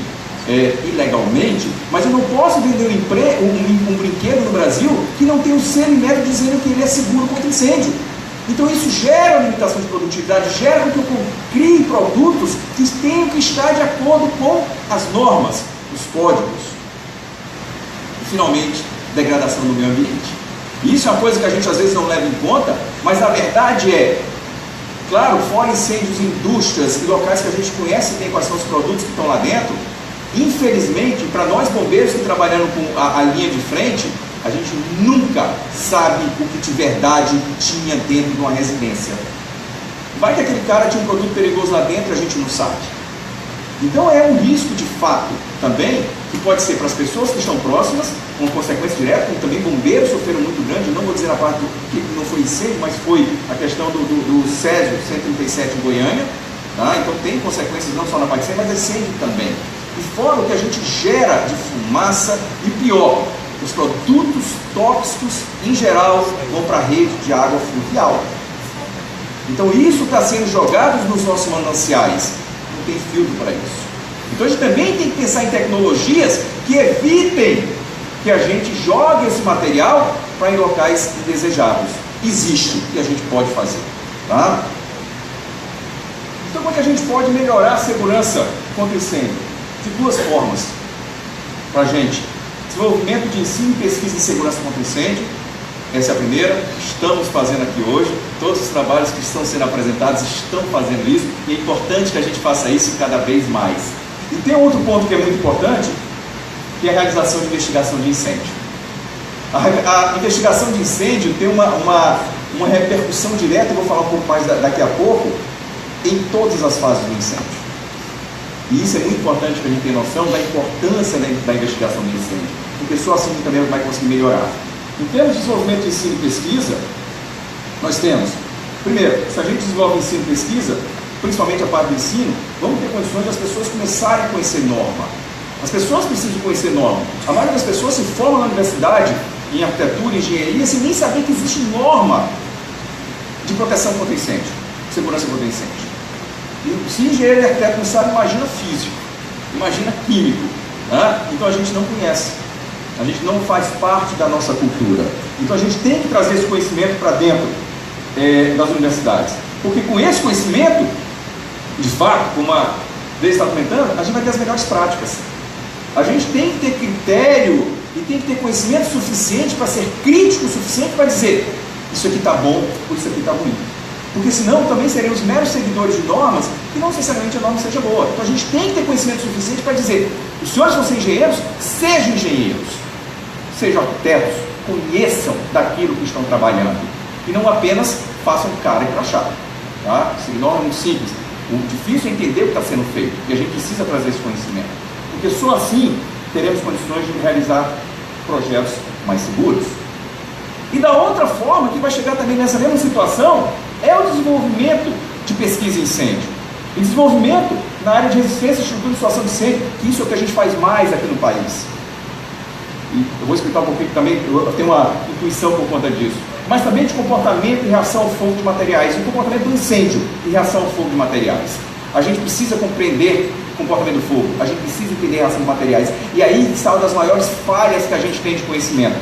E: ilegalmente, mas eu não posso vender um brinquedo no Brasil que não tem um selo e método dizendo que ele é seguro contra incêndio. Então isso gera limitação de produtividade, gera que eu crie produtos que tenham que estar de acordo com as normas, os códigos. E finalmente, degradação do meio ambiente. Isso é uma coisa que a gente às vezes não leva em conta, mas na verdade claro, fora incêndios em indústrias e locais que a gente conhece e tem quais são os produtos que estão lá dentro, infelizmente, para nós bombeiros que trabalhamos com a linha de frente, a gente nunca sabe o que de verdade tinha dentro de uma residência. Vai que aquele cara tinha um produto perigoso lá dentro e a gente não sabe. Então é um risco de fato também, que pode ser para as pessoas que estão próximas, uma consequência direta, como também bombeiros sofreram muito grande, não vou dizer a parte que não foi incêndio, mas foi a questão do Césio 137 em Goiânia, tá? Então tem consequências não só na parte de incêndio, mas incêndio também. E fora o que a gente gera de fumaça e pior, os produtos tóxicos em geral vão para a rede de água fluvial. Então isso está sendo jogado nos nossos mananciais, não tem filtro para isso. Então a gente também tem que pensar em tecnologias que evitem que a gente jogue esse material para em locais indesejáveis. Existe e a gente pode fazer. Tá? Então como é que a gente pode melhorar a segurança contra incêndio? De duas formas para a gente. Desenvolvimento de ensino e pesquisa em segurança contra incêndio. Essa é a primeira, estamos fazendo aqui hoje. Todos os trabalhos que estão sendo apresentados estão fazendo isso. E é importante que a gente faça isso cada vez mais. E tem outro ponto que é muito importante, que é a realização de investigação de incêndio. A investigação de incêndio tem uma repercussão direta, eu vou falar um pouco mais daqui a pouco, em todas as fases do incêndio. E isso é muito importante para a gente ter noção da importância da investigação de incêndio, porque só assim também vai conseguir melhorar. Em termos de desenvolvimento de ensino e pesquisa, nós temos, primeiro, se a gente desenvolve ensino e pesquisa, principalmente a parte do ensino, vamos ter condições de as pessoas começarem a conhecer norma. As pessoas precisam conhecer norma. A maioria das pessoas se forma na universidade, em arquitetura, engenharia, sem nem saber que existe norma de proteção contra incêndio, segurança contra incêndio. E se engenheiro e arquiteto não sabe, imagina físico, imagina químico. Né? Então a gente não conhece, a gente não faz parte da nossa cultura. Então a gente tem que trazer esse conhecimento para dentro das universidades. Porque com esse conhecimento, de fato, como a Deise está comentando, a gente vai ter as melhores práticas. A gente tem que ter critério e tem que ter conhecimento suficiente para ser crítico o suficiente para dizer isso aqui está bom ou isso aqui está ruim. Porque senão também seremos meros seguidores de normas que não necessariamente a norma seja boa. Então a gente tem que ter conhecimento suficiente para dizer os senhores vão ser engenheiros, sejam engenheiros, sejam arquitetos, conheçam daquilo que estão trabalhando e não apenas façam cara e crachá. Tá? Essa norma é muito simples. O difícil é entender o que está sendo feito e a gente precisa trazer esse conhecimento, porque só assim teremos condições de realizar projetos mais seguros. E da outra forma, que vai chegar também nessa mesma situação, é o desenvolvimento de pesquisa em incêndio. E desenvolvimento na área de resistência, estrutura e situação de incêndio, que isso é o que a gente faz mais aqui no país. E eu vou explicar um pouquinho também, eu tenho uma intuição por conta disso. Mas também de comportamento e reação ao fogo de materiais, e comportamento do incêndio e reação ao fogo de materiais. A gente precisa compreender o comportamento do fogo, a gente precisa entender a reação de materiais. E aí está uma das maiores falhas que a gente tem de conhecimento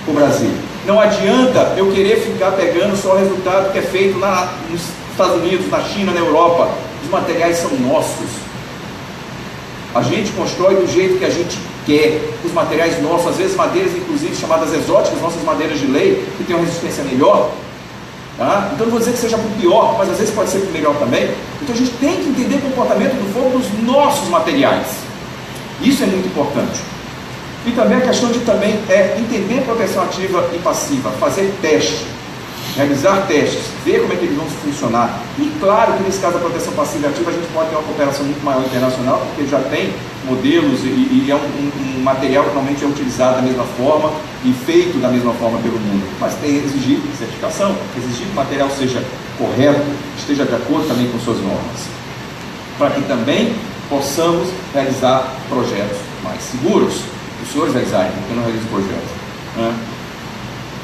E: no Brasil. Não adianta eu querer ficar pegando só o resultado que é feito nos Estados Unidos, na China, na Europa. Os materiais são nossos. A gente constrói do jeito que a gente quer, os materiais nossos, às vezes madeiras inclusive chamadas exóticas, nossas madeiras de lei, que têm uma resistência melhor. Tá? Então não vou dizer que seja para o pior, mas às vezes pode ser para o melhor também. Então a gente tem que entender o comportamento do fogo dos nossos materiais. Isso é muito importante. E também a questão de também entender proteção ativa e passiva, fazer teste, realizar testes, ver como é que eles vão funcionar. E claro que nesse caso da proteção passiva e ativa a gente pode ter uma cooperação muito maior internacional, porque já tem modelos e é um material que normalmente é utilizado da mesma forma e feito da mesma forma pelo mundo. Mas tem exigido certificação, exigir que o material seja correto, esteja de acordo também com suas normas, para que também possamos realizar projetos mais seguros. Os senhores realizarem, porque eu não realizo projetos. Né?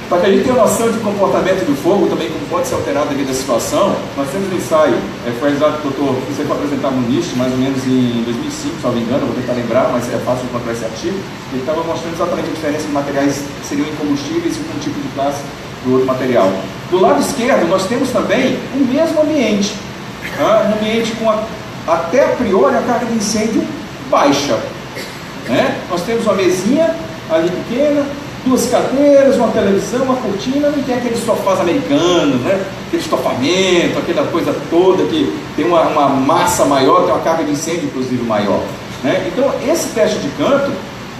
E: Para que a gente tenha noção de comportamento do fogo, também como pode ser alterado devido à situação, nós temos um ensaio, foi realizado pelo doutor, isso foi apresentado no NIST, mais ou menos em 2005, se não me engano, vou tentar lembrar, mas é fácil encontrar esse artigo. Ele estava mostrando exatamente a diferença de materiais que seriam incombustíveis e um tipo de classe do outro material. Do lado esquerdo, nós temos também o mesmo ambiente, um ambiente com até a priori a carga de incêndio baixa. Né? Nós temos uma mesinha ali pequena, duas cadeiras, uma televisão, uma cortina, não tem aqueles sofás americanos, né? Aquele estofamento, aquela coisa toda que tem uma massa maior, tem uma carga de incêndio inclusive maior. Né? Então esse teste de canto,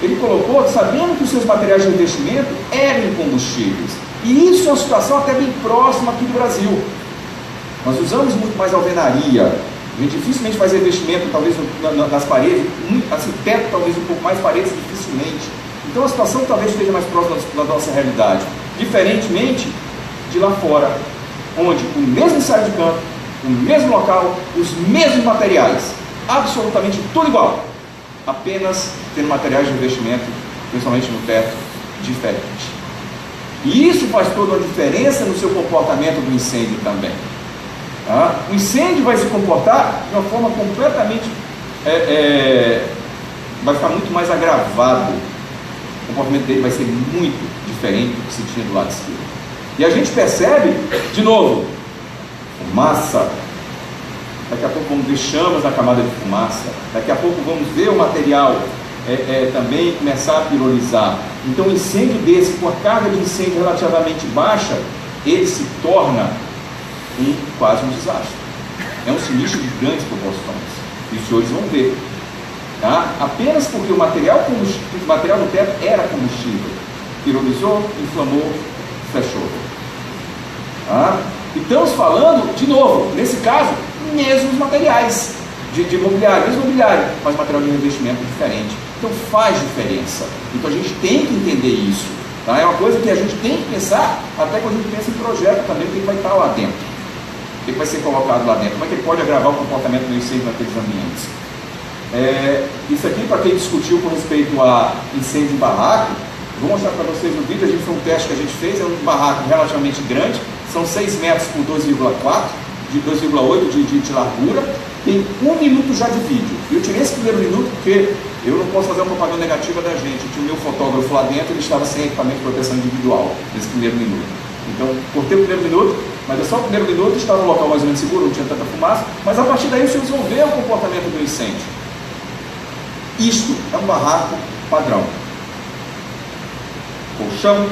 E: ele colocou sabendo que os seus materiais de revestimento eram incombustíveis. E isso é uma situação até bem próxima aqui do Brasil. Nós usamos muito mais alvenaria. A gente dificilmente faz revestimento, talvez nas paredes, assim, teto talvez um pouco mais, paredes dificilmente. Então a situação talvez esteja mais próxima da nossa realidade, diferentemente de lá fora, onde o mesmo ensaio de campo, o mesmo local, os mesmos materiais, absolutamente tudo igual, apenas tendo materiais de revestimento, principalmente no teto, diferente. E isso faz toda a diferença no seu comportamento do incêndio também. Tá? O incêndio vai se comportar de uma forma completamente, vai ficar muito mais agravado. O comportamento dele vai ser muito diferente do que se tinha do lado esquerdo. E a gente percebe, de novo, fumaça. Daqui a pouco vamos ver chamas na camada de fumaça. Daqui a pouco vamos ver o material também começar a pirolizar. Então um incêndio desse, com a carga de incêndio relativamente baixa, ele se torna quase um desastre. É um sinistro de grandes proporções. E os senhores vão ver. Tá? Apenas porque o material do teto era combustível. Pirolizou, inflamou, fechou. Tá? E estamos falando, de novo, nesse caso, mesmos materiais de mobiliário, mesmo mobiliário, mas material de revestimento diferente. Então faz diferença. Então a gente tem que entender isso. Tá? É uma coisa que a gente tem que pensar, até quando a gente pensa em projeto também, o que vai estar lá dentro. O que vai ser colocado lá dentro? Como é que ele pode agravar o comportamento do incêndio naqueles ambientes? Isso aqui, para quem discutiu com respeito a incêndio em barraco, vou mostrar para vocês no vídeo. Foi um teste que a gente fez, é um barraco relativamente grande, são 6 metros por 2,4, de 2,8 de largura, tem 1 minuto já de vídeo. Eu tirei esse primeiro minuto porque eu não posso fazer uma propaganda negativa da gente. Eu tinha o meu fotógrafo lá dentro, ele estava sem equipamento de proteção individual nesse primeiro minuto. Então, cortei o primeiro minuto, mas é só o primeiro minuto, estava no local mais ou menos seguro, não tinha tanta fumaça, mas a partir daí vocês vão ver o comportamento do incêndio. Isto é um barraco padrão. Colchão,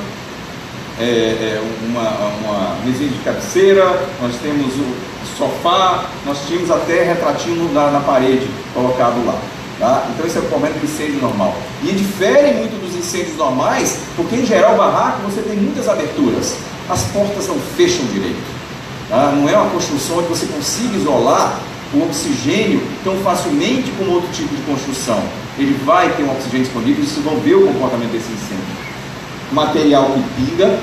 E: uma mesinha de cabeceira, nós temos o sofá, nós tínhamos até retratinho na parede colocado lá. Tá? Então esse é o comportamento do incêndio normal. E difere muito dos incêndios normais, porque em geral o barraco você tem muitas aberturas. As portas não fecham direito. Tá? Não é uma construção onde você consiga isolar o oxigênio tão facilmente como outro tipo de construção. Ele vai ter um oxigênio disponível e vocês vão ver o comportamento desse incêndio. Material que pinga,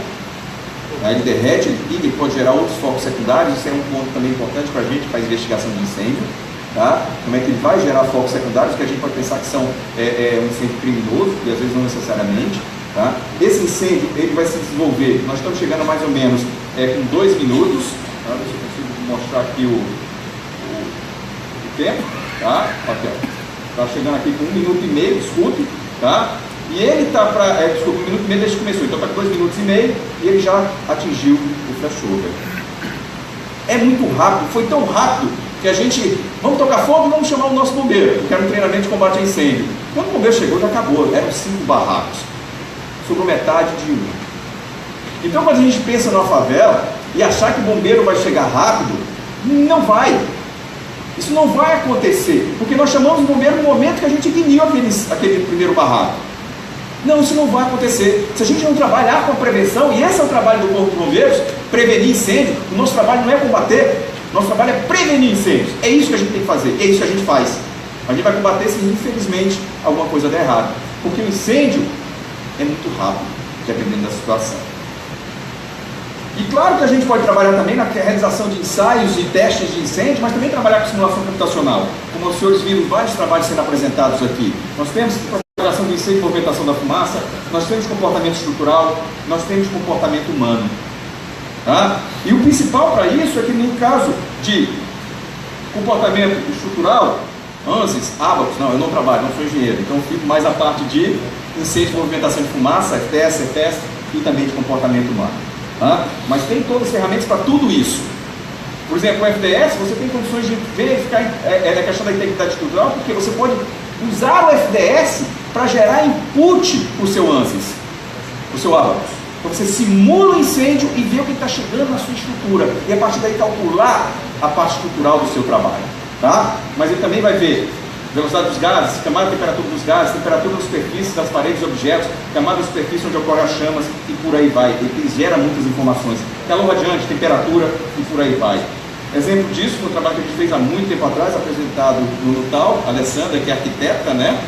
E: ele derrete, ele pinga, ele pode gerar outros focos secundários. Isso é um ponto também importante para a gente, para a investigação de incêndio. Tá? Como é que ele vai gerar focos secundários, que a gente pode pensar que são um incêndio criminoso, e às vezes não necessariamente. Tá? Esse incêndio ele vai se desenvolver, nós estamos chegando mais ou menos com 2 minutos. Tá? Deixa eu consigo mostrar aqui o tempo. Tá? Está chegando aqui com 1 minuto e meio, escute. Tá? E ele está para. Desculpa, 1 minuto e meio desde que começou, então está com 2 minutos e meio e ele já atingiu o flashover. É muito rápido, foi tão rápido que que a gente, vamos tocar fogo e vamos chamar o nosso bombeiro, que era um treinamento de combate a incêndio. Quando o bombeiro chegou, já acabou, eram 5 barracos, sobre metade de um. Então, quando a gente pensa numa favela e achar que o bombeiro vai chegar rápido, não vai. Isso não vai acontecer, porque nós chamamos o bombeiro no momento que a gente igniu aquele primeiro barraco. Não, isso não vai acontecer. Se a gente não trabalhar com a prevenção, e esse é o trabalho do Corpo de Bombeiros, prevenir incêndio, o nosso trabalho não é combater, nosso trabalho é prevenir incêndios. É isso que a gente tem que fazer, é isso que a gente faz. A gente vai combater se infelizmente alguma coisa der errado, porque o incêndio é muito rápido, dependendo da situação. E claro que a gente pode trabalhar também na realização de ensaios e testes de incêndio, mas também trabalhar com simulação computacional. Como os senhores viram vários trabalhos sendo apresentados aqui. Nós temos propagação de incêndio e movimentação da fumaça, nós temos comportamento estrutural, nós temos comportamento humano. Tá? E o principal para isso é que no caso de comportamento estrutural, ANSYS, ABACUS, não, eu não trabalho, não sou engenheiro, então fico mais a parte de incêndio e movimentação de fumaça, FTS, CFS e também de comportamento humano. Tá? Mas tem todas as ferramentas para tudo isso. Por exemplo, o FDS, você tem condições de verificar a questão da integridade estrutural, porque você pode usar o FDS para gerar input para o seu ANSYS, para o seu ABACUS. Então você simula o incêndio e vê o que está chegando na sua estrutura, e a partir daí calcular a parte estrutural do seu trabalho. Tá? Mas ele também vai ver velocidade dos gases, camada de temperatura dos gases, temperatura das superfícies das paredes e objetos, camada da superfície onde ocorrem as chamas e por aí vai. Ele gera muitas informações. Calor radiante, temperatura e por aí vai. Exemplo disso foi um trabalho que a gente fez há muito tempo atrás, apresentado no Nutal, a Alessandra, que é arquiteta, né?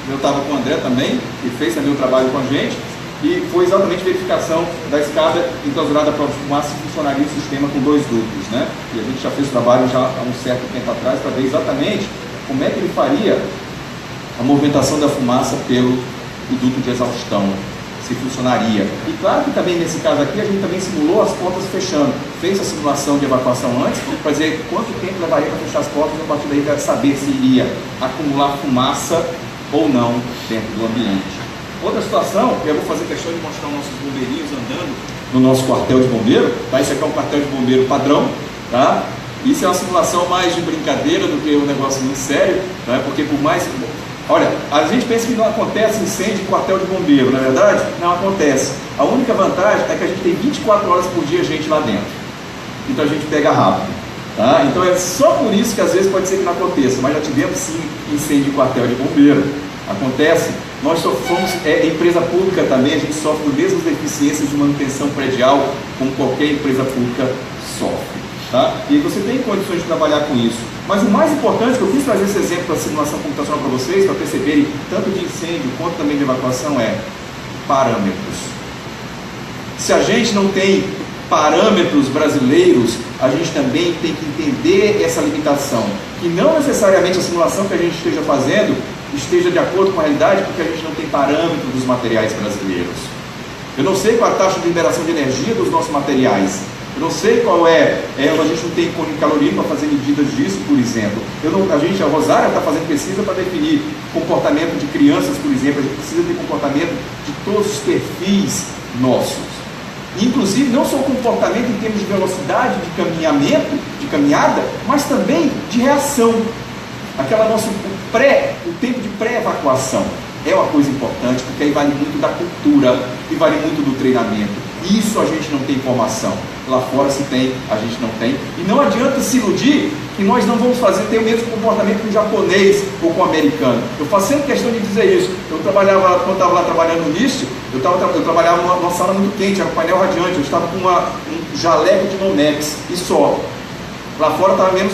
E: Eu estava com o André também, que fez também o trabalho com a gente, e foi exatamente verificação da escada enclausurada para fumaça se funcionaria o sistema com 2 dutos, né? E a gente já fez o trabalho já há um certo tempo atrás para ver exatamente como é que ele faria a movimentação da fumaça pelo duto de exaustão, se funcionaria. E claro que também nesse caso aqui a gente também simulou as portas fechando, fez a simulação de evacuação antes para dizer quanto tempo levaria para fechar as portas e a partir daí saber se iria acumular fumaça ou não dentro do ambiente. Outra situação, eu vou fazer questão de mostrar os nossos bombeirinhos andando no nosso quartel de bombeiro, tá? Esse aqui é um quartel de bombeiro padrão, tá? Isso é uma simulação mais de brincadeira do que um negócio muito sério, né? Porque por mais... Olha, a gente pensa que não acontece incêndio em quartel de bombeiro, não é verdade? Não acontece. A única vantagem é que a gente tem 24 horas por dia gente lá dentro. Então a gente pega rápido. Tá? Então é só por isso que às vezes pode ser que não aconteça, mas já tivemos sim incêndio em quartel de bombeiro. Acontece. Nós somos empresa pública também, a gente sofre das mesmas deficiências de manutenção predial como qualquer empresa pública sofre. Tá? E você tem condições de trabalhar com isso. Mas o mais importante, que eu quis trazer esse exemplo da simulação computacional para vocês, para perceberem tanto de incêndio quanto também de evacuação, é parâmetros. Se a gente não tem parâmetros brasileiros, a gente também tem que entender essa limitação. Que não necessariamente a simulação que a gente esteja fazendo esteja de acordo com a realidade, porque a gente não tem parâmetro dos materiais brasileiros. Eu não sei qual a taxa de liberação de energia dos nossos materiais. Eu não sei qual a gente não tem caloria para fazer medidas disso, por exemplo. A Rosária está fazendo pesquisa para definir comportamento de crianças, por exemplo. A gente precisa ter comportamento de todos os perfis nossos. Inclusive, não só o comportamento em termos de velocidade, de caminhada, mas também de reação. O tempo de pré-evacuação é uma coisa importante, porque aí vale muito da cultura e vale muito do treinamento. Isso a gente não tem informação. Lá fora se tem, a gente não tem. E não adianta se iludir que nós não vamos ter o mesmo comportamento com o japonês ou com o americano. Eu faço sempre questão de dizer isso. Quando estava lá trabalhando no NIST, eu trabalhava numa sala muito quente, era um painel radiante, eu estava com um jaleco de Nomex e só. Lá fora estava menos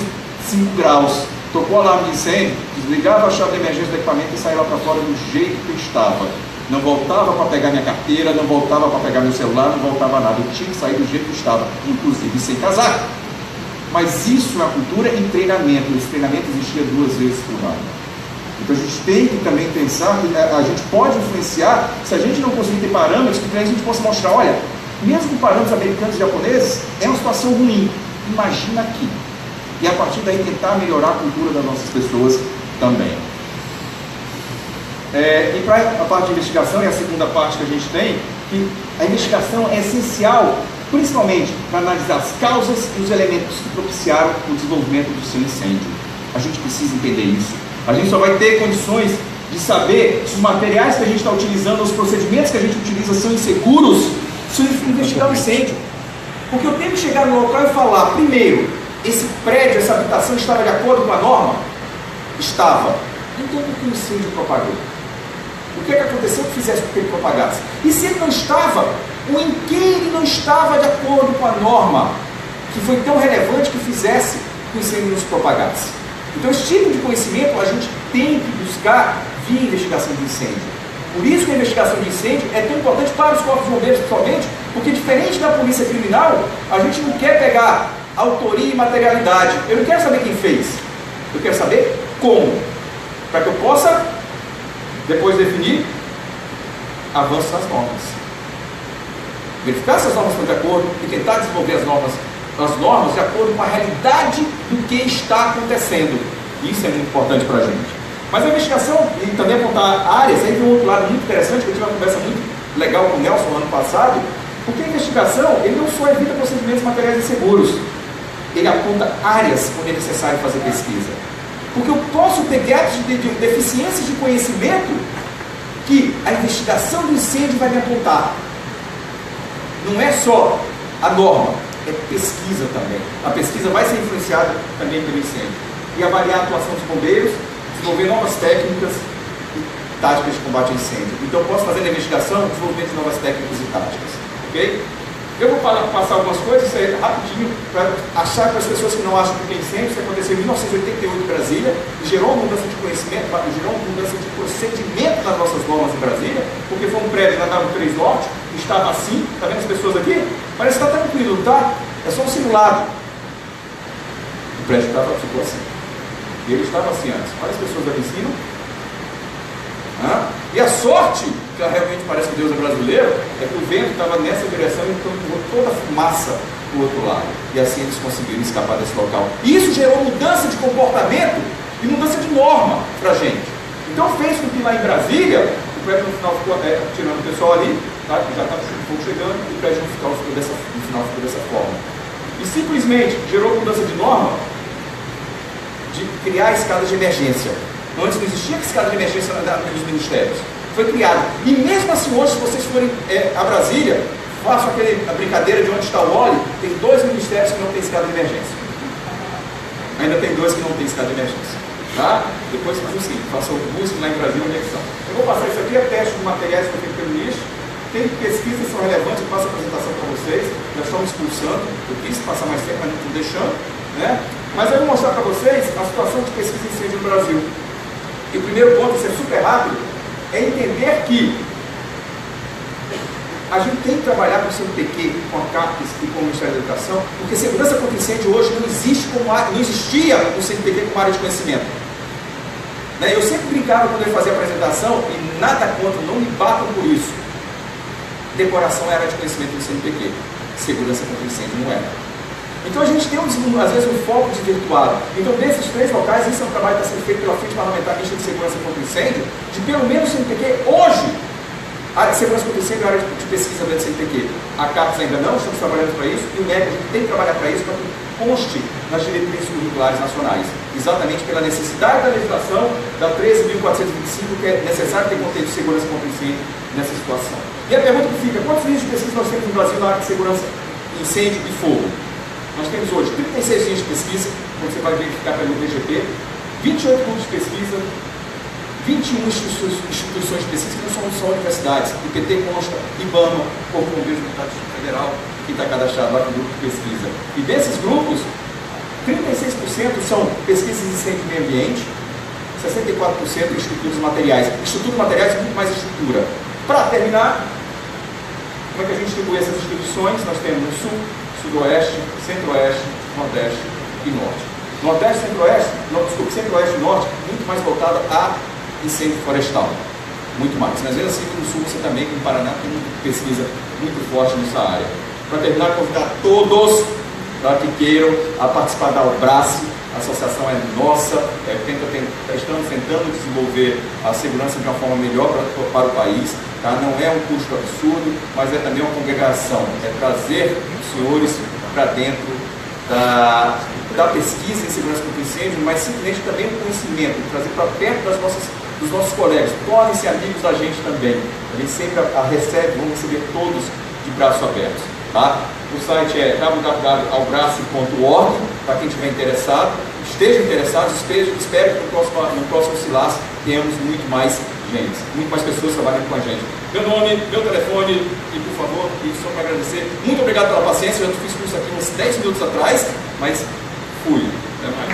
E: 5 graus. Tocou o alarme de incêndio, desligava a chave de emergência do equipamento e saía lá para fora do jeito que eu estava. Não voltava para pegar minha carteira, não voltava para pegar meu celular, não voltava nada. Eu tinha que sair do jeito que eu estava, inclusive sem casaco. Mas isso é uma cultura em treinamento. Esse treinamento existia 2 vezes por ano. Então a gente tem que também pensar que a gente pode influenciar, se a gente não conseguir ter parâmetros, que a gente possa mostrar, olha, mesmo com parâmetros americanos e japoneses, é uma situação ruim. Imagina aqui. E a partir daí tentar melhorar a cultura das nossas pessoas também. E para a parte de investigação, e a segunda parte que a gente tem, que a investigação é essencial, principalmente para analisar as causas e os elementos que propiciaram o desenvolvimento do seu incêndio. A gente precisa entender isso. A gente só vai ter condições de saber se os materiais que a gente está utilizando, os procedimentos que a gente utiliza são inseguros, se investigar o incêndio. Porque eu tenho que chegar no local e falar, primeiro, esse prédio, essa habitação estava de acordo com a norma? Estava. Então por que o incêndio propagou? O que aconteceu que fizesse com que ele propagasse? E se ele não estava, o em que ele não estava de acordo com a norma, que foi tão relevante que fizesse que o incêndio não se propagasse? Então esse tipo de conhecimento a gente tem que buscar via investigação de incêndio. Por isso que a investigação de incêndio é tão importante para os corpos de bombeiros, principalmente, porque diferente da polícia criminal, a gente não quer pegar autoria e materialidade. Eu não quero saber quem fez, eu quero saber como, para que eu possa depois definir avanços nas normas, verificar se as normas estão de acordo e tentar desenvolver as normas de acordo com a realidade do que está acontecendo. Isso é muito importante para a gente. Mas a investigação, e também apontar áreas, aí tem um outro lado muito interessante, que eu tive uma conversa muito legal com o Nelson no ano passado, porque a investigação, ele não só evita procedimentos materiais inseguros, ele aponta áreas onde é necessário fazer pesquisa. Porque eu posso ter gaps de deficiências de conhecimento que a investigação do incêndio vai me apontar. Não é só a norma, é pesquisa também. A pesquisa vai ser influenciada também pelo incêndio. E avaliar a atuação dos bombeiros, desenvolver novas técnicas e táticas de combate ao incêndio. Então eu posso fazer na investigação o desenvolvimento de novas técnicas e táticas. Ok? Eu vou passar algumas coisas aí rapidinho para achar para as pessoas que não acham que tem incêndio. Isso aconteceu em 1988 em Brasília e gerou uma mudança de conhecimento, gerou uma mudança de procedimento nas nossas normas em Brasília, porque foi um prédio na W3 Norte, que estava assim, está vendo as pessoas aqui? Parece que está tranquilo, tá? É só um simulado. O prédio ficou assim. E ele estava assim antes. Olha as pessoas ali em cima. E a sorte, que realmente parece que Deus é brasileiro, é que o vento estava nessa direção e empurrou toda a fumaça para o outro lado. E assim eles conseguiram escapar desse local. E isso gerou mudança de comportamento e mudança de norma para a gente. Então fez com que lá em Brasília, o prédio no final ficou tirando o pessoal ali, tá? Já estava o fogo chegando, e o prédio no final ficou dessa forma. E simplesmente gerou mudança de norma de criar escadas de emergência. Antes não existia escada de emergência nos ministérios. Foi criado. E mesmo assim hoje, se vocês forem a Brasília, façam a brincadeira de onde está o óleo, tem 2 ministérios que não tem escada de emergência. Ainda tem 2 que não tem escada de emergência. Tá? Depois faz o seguinte, façam o busco lá em Brasília onde é que são. Eu vou passar isso aqui, é teste de materiais que eu tenho pelo lixo. Tem pesquisas que são relevantes, eu passo a apresentação para vocês. Já estão expulsando, eu quis passar mais tempo, mas não estou deixando. Né? Mas eu vou mostrar para vocês a situação de pesquisa em incêndio no Brasil. E o primeiro ponto, isso é super rápido, é entender que a gente tem que trabalhar com o CNPq, com a CAPES e com o Ministério da Educação, porque segurança contra incêndio hoje não existia no CNPq como área de conhecimento. Né? Eu sempre brincava quando eu fazia a apresentação, e nada contra, não me batam por isso. Decoração é área de conhecimento do CNPq, segurança contra incêndio não era. Então a gente tem, às vezes, um foco desvirtuado. Então, desses 3 locais, isso é um trabalho que está sendo feito pela Frente Parlamentar Mista de Segurança contra Incêndio, de pelo menos CNPq, hoje, a segurança contra incêndio é a área de pesquisa da CNPq. A CAPES ainda não, estamos trabalhando para isso, e o MEC a gente tem que trabalhar para isso, para que conste nas diretrizes curriculares nacionais, exatamente pela necessidade da legislação da 13.425, que é necessário ter conteúdo de segurança contra incêndio nessa situação. E a pergunta que fica, quantos linhas de pesquisa nós temos no Brasil na área de segurança, incêndio e fogo? Nós temos hoje 36 linhas de pesquisa, como você vai verificar pelo IBGE, 28 grupos de pesquisa, 21 instituições de pesquisa, que não são só universidades. O PT consta, IBAMA, Corpo de Bombeiros Militar do Distrito Federal, que está cadastrado lá no grupo de pesquisa. E desses grupos, 36% são pesquisas em incêndio e meio ambiente, 64% em estruturas materiais. Estruturas materiais, muito mais estrutura. Para terminar, como é que a gente distribui essas instituições? Nós temos no Sul, Sudoeste, Centro-Oeste, Nordeste e Norte. Nordeste, Centro-Oeste, Centro-Oeste e Norte, muito mais voltado a incêndio florestal. Muito mais. Mas mesmo assim, no Sul você também, como Paraná, tem uma pesquisa muito forte nessa área. Para terminar, convidar todos que queiram a participar da Albrace. A associação é nossa, tem estamos tentando desenvolver a segurança de uma forma melhor para o país. Tá? Não é um custo absurdo, mas é também uma congregação, é trazer os senhores para dentro da pesquisa em segurança contra incêndio, mas simplesmente também o conhecimento, trazer para perto dos nossos colegas. Tornem-se amigos da gente também. A gente sempre recebe, vamos receber todos de braços abertos. Tá? O site é www.albrace.org, para quem estiver interessado. Esteja interessado, espero que no próximo SILAS tenhamos muito mais gente, muito mais pessoas trabalhando com a gente. Meu nome, meu telefone e, por favor, só para agradecer, muito obrigado pela paciência. Eu fiz isso aqui uns 10 minutos atrás, mas fui. Até mais.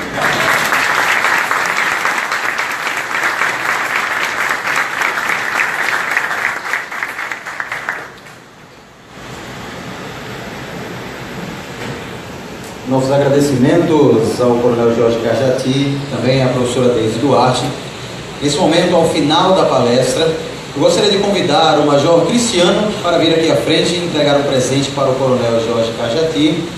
B: Nossos agradecimentos ao Coronel Jorge Cajati, também à professora Deise Duarte. Nesse momento, ao final da palestra, eu gostaria de convidar o Major Cristiano para vir aqui à frente e entregar um presente para o Coronel Jorge Cajati.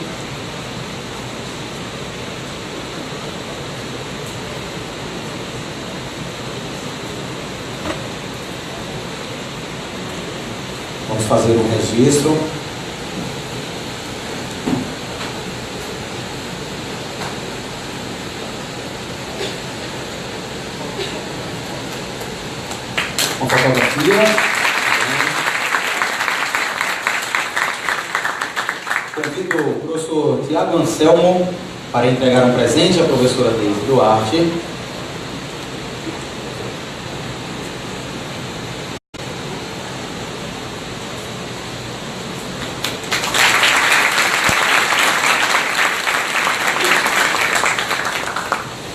B: Vamos fazer um registro. Uma fotografia. Convido o professor Tiago Anselmo para entregar um presente à professora Deise Duarte.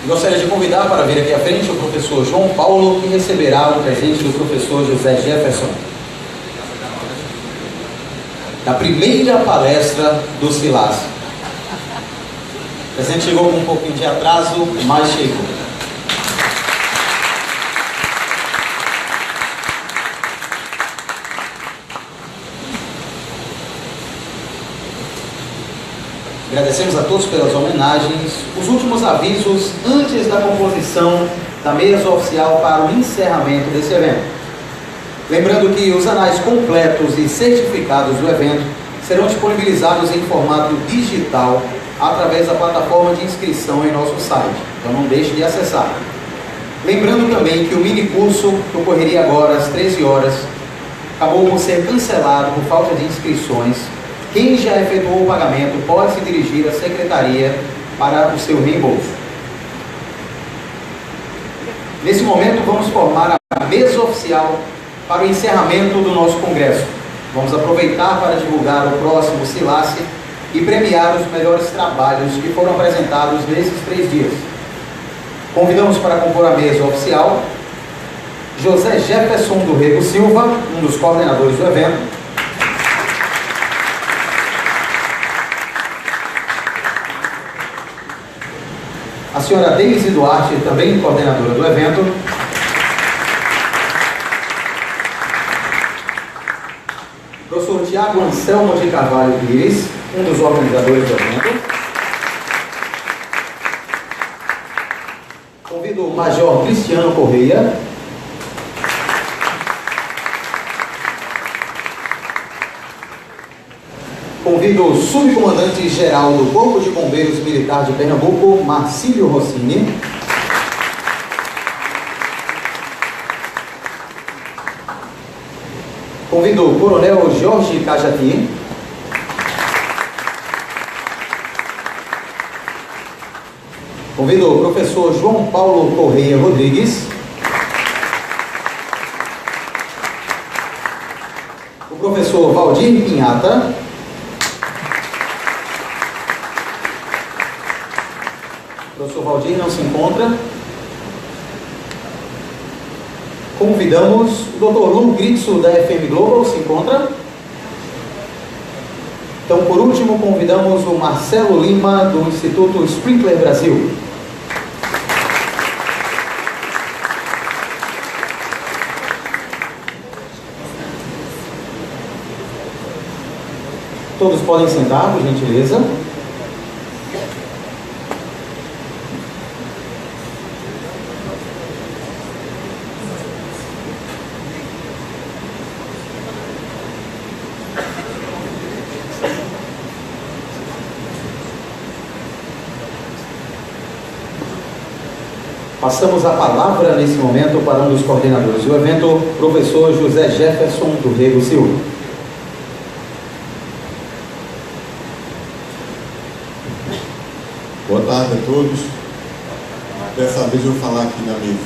B: Gostaria de convidar para vir aqui à frente o professor João Paulo, que receberá o presente do professor José Jefferson, da primeira palestra do SILAS. O presente chegou com um pouquinho de atraso, mas chegou. Agradecemos a todos pelas homenagens. Os últimos avisos antes da composição da mesa oficial para o encerramento desse evento. Lembrando que os anais completos e certificados do evento serão disponibilizados em formato digital através da plataforma de inscrição em nosso site. Então não deixe de acessar. Lembrando também que o mini curso, que ocorreria agora às 13 horas, acabou por ser cancelado por falta de inscrições. Quem já efetuou o pagamento pode se dirigir à secretaria para o seu reembolso. Nesse momento, vamos formar a mesa oficial para o encerramento do nosso congresso. Vamos aproveitar para divulgar o próximo SILAS e premiar os melhores trabalhos que foram apresentados nesses 3 dias. Convidamos para compor a mesa oficial José Jefferson do Rego Silva, um dos coordenadores do evento, a senhora Deise Duarte, também coordenadora do evento, o professor Tiago Anselmo de Carvalho Pires, um dos organizadores do evento. Convido o Major Cristiano Correia. Convido o subcomandante-geral do Corpo de Bombeiros Militar de Pernambuco, Marcílio Rossini. Convido o Coronel Jorge Cajati. Convido o professor João Paulo Correia Rodrigues. O professor Valdir Pinhata. O professor Valdir não se encontra. Convidamos o Dr. Lu Gritso, da FM Global, se encontra. Então, por último, convidamos o Marcelo Lima, do Instituto Sprinkler Brasil. Todos podem sentar, por gentileza. Passamos a palavra nesse momento para um dos coordenadores do evento, professor José Jefferson do Rego Silva.
F: Boa tarde a todos. Dessa vez eu vou falar aqui na mesa.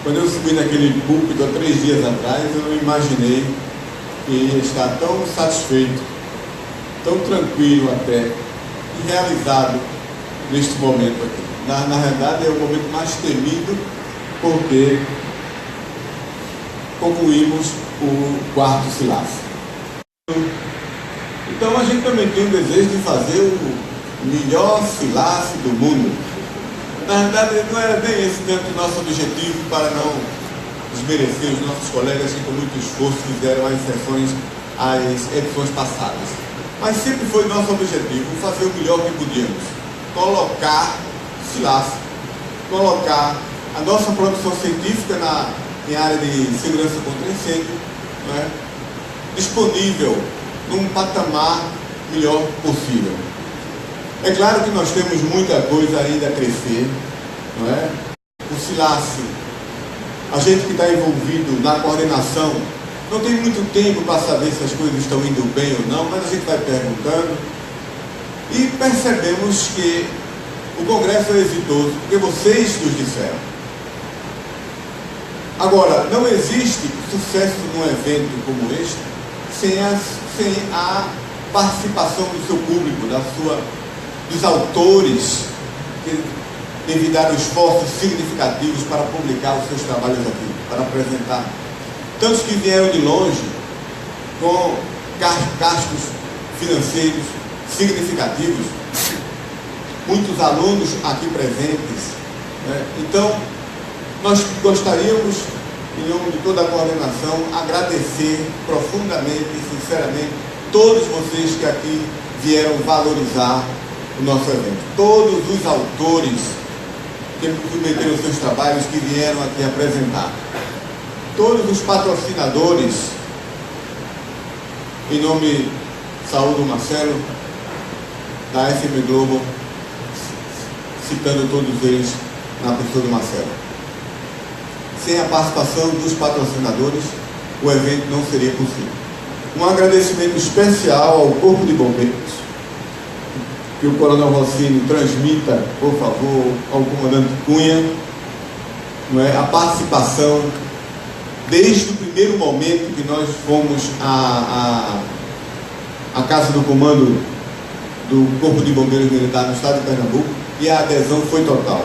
F: Quando eu subi naquele púlpito há 3 dias atrás, eu não imaginei que ia estar tão satisfeito, tão tranquilo até, e realizado neste momento aqui. Na realidade é o momento mais temido, porque concluímos o 4º Silácio. Então a gente também tem o desejo de fazer o melhor Silácio do mundo. Na verdade, não era bem esse tanto o nosso objetivo, para não desmerecer os nossos colegas que com muito esforço fizeram as edições passadas. Mas sempre foi nosso objetivo fazer o melhor que podíamos. Colocar Silácio, colocar a nossa produção científica em área de segurança contra incêndio, né, disponível num patamar melhor possível. É claro que nós temos muita coisa ainda a crescer, não é? O Silácio, a gente que está envolvido na coordenação, não tem muito tempo para saber se as coisas estão indo bem ou não, mas a gente vai perguntando e percebemos que o Congresso é exitoso, porque vocês nos disseram. Agora, não existe sucesso num evento como este sem a participação do seu público, dos autores que devidaram esforços significativos para publicar os seus trabalhos aqui, para apresentar. Tantos que vieram de longe com gastos financeiros significativos, muitos alunos aqui presentes, né? Então, nós gostaríamos, em nome de toda a coordenação, agradecer profundamente e sinceramente todos vocês que aqui vieram valorizar o nosso evento. Todos os autores que submeteram seus trabalhos, que vieram aqui apresentar. Todos os patrocinadores, em nome, saúdo Marcelo, da FM Globo, citando todos eles na pessoa do Marcelo. Sem a participação dos patrocinadores, o evento não seria possível. Um agradecimento especial ao Corpo de Bombeiros, que o Coronel Rossini transmita, por favor, ao comandante Cunha, não é, a participação desde o primeiro momento que nós fomos à Casa do Comando do Corpo de Bombeiros Militar no estado de Pernambuco, e a adesão foi total.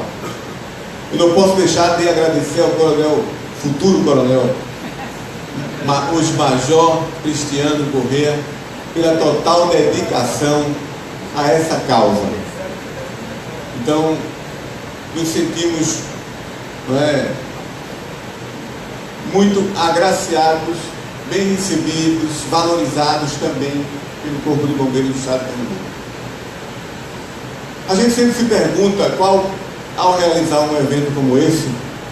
F: Eu não posso deixar de agradecer ao coronel, futuro coronel, hoje Major Cristiano Corrêa, pela total dedicação a essa causa. Então, nos sentimos, não é, muito agraciados, bem recebidos, valorizados também pelo Corpo de Bombeiros do estado de Pernambuco. A gente sempre se pergunta ao realizar um evento como esse,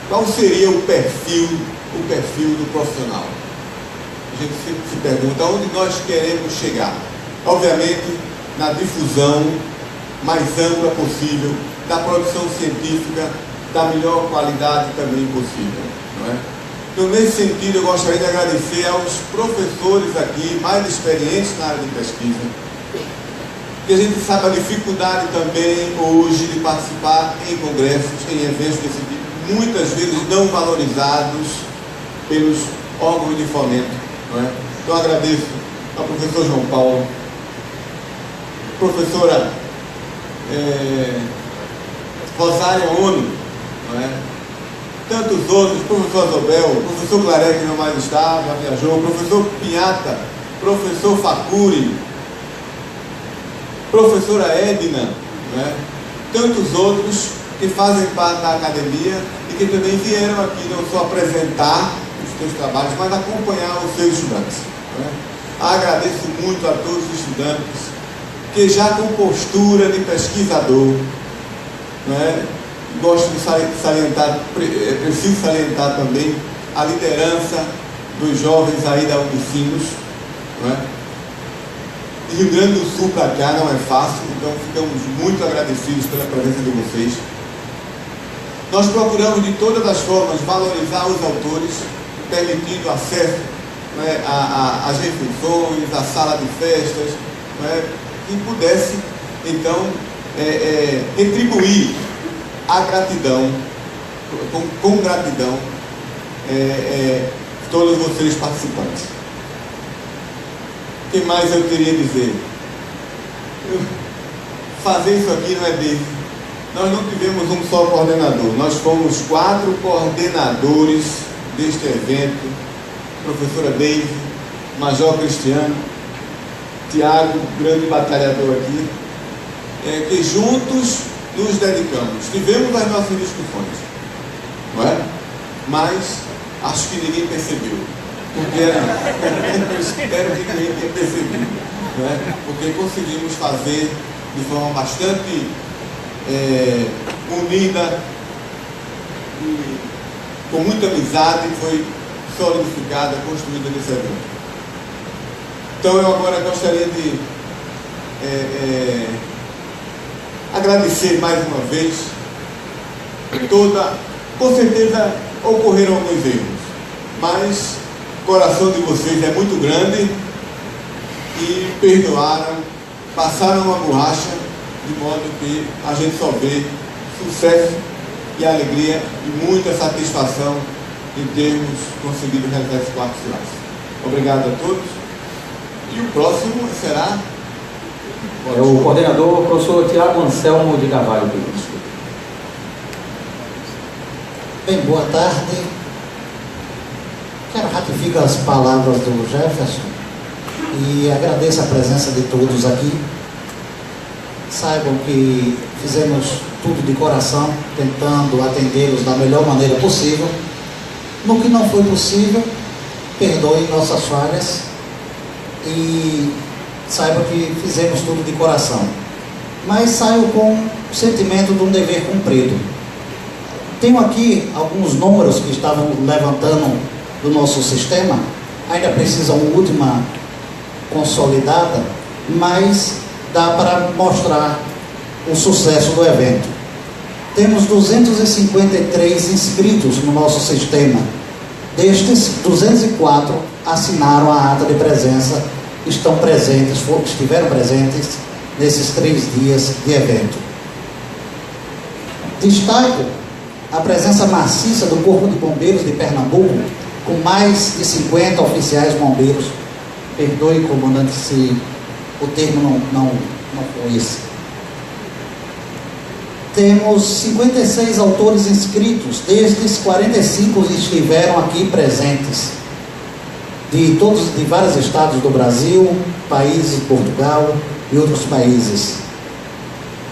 F: qual seria o perfil do profissional. A gente sempre se pergunta onde nós queremos chegar. Obviamente, na difusão mais ampla possível da produção científica da melhor qualidade também possível, não é? Então, nesse sentido, eu gostaria de agradecer aos professores aqui mais experientes na área de pesquisa, que a gente sabe a dificuldade também hoje de participar em congressos, em eventos desse tipo, muitas vezes não valorizados pelos órgãos de fomento, não é? Então, agradeço ao professor João Paulo, professora Rosária Ono, não é? Tantos outros, professor Zobel, professor Claré, que não mais está, já viajou, professor Pinhata, professor Facuri, professora Edna, né? Tantos outros que fazem parte da academia e que também vieram aqui não só apresentar os seus trabalhos, mas acompanhar os seus estudantes, né? Agradeço muito a todos os estudantes que já com postura de pesquisador, né? Gosto de salientar, preciso salientar também a liderança dos jovens aí da Unicinos, não é? De Rio Grande do Sul para cá não é fácil, então ficamos muito agradecidos pela presença de vocês. Nós procuramos de todas as formas valorizar os autores, permitindo acesso, né, às refeições, à sala de festas, né, que pudesse, então, retribuir a gratidão, com gratidão, todos vocês participantes. O que mais eu queria dizer? Fazer isso aqui não é dele. Nós não tivemos um só coordenador, nós fomos 4 coordenadores deste evento: professora Deise, Major Cristiano, Tiago, grande batalhador aqui, que juntos nos dedicamos. Tivemos as nossas discussões, não é? Mas acho que ninguém percebeu, porque eu espero que ninguém tenha percebido, não é? Porque conseguimos fazer de forma bastante unida e com muita amizade, foi solidificada, construída nesse evento. Então eu agora gostaria de agradecer mais uma vez com certeza ocorreram alguns erros, mas o coração de vocês é muito grande e perdoaram, passaram uma borracha, de modo que a gente só vê sucesso e alegria e muita satisfação em termos conseguido realizar esse quarto silásio. Obrigado a todos. E o próximo será
B: o coordenador, o professor Tiago Anselmo de Carvalho.
G: Bem, boa tarde. Quero ratificar as palavras do Jefferson e agradeço a presença de todos aqui. Saibam que fizemos tudo de coração, tentando atendê-los da melhor maneira possível. No que não foi possível, perdoem nossas falhas e saibam que fizemos tudo de coração. Mas saiam com o sentimento de um dever cumprido. Tenho aqui alguns números que estavam levantando do nosso sistema, ainda precisa uma última consolidada, mas dá para mostrar o sucesso do evento. Temos 253 inscritos no nosso sistema. Destes, 204 assinaram a ata de presença, estiveram presentes nesses 3 dias de evento. Destaco a presença maciça do Corpo de Bombeiros de Pernambuco, com mais de 50 oficiais bombeiros. Perdoe, comandante, se o termo não foi esse. Temos 56 autores inscritos, destes 45 estiveram aqui presentes, de vários estados do Brasil, países de Portugal e outros países.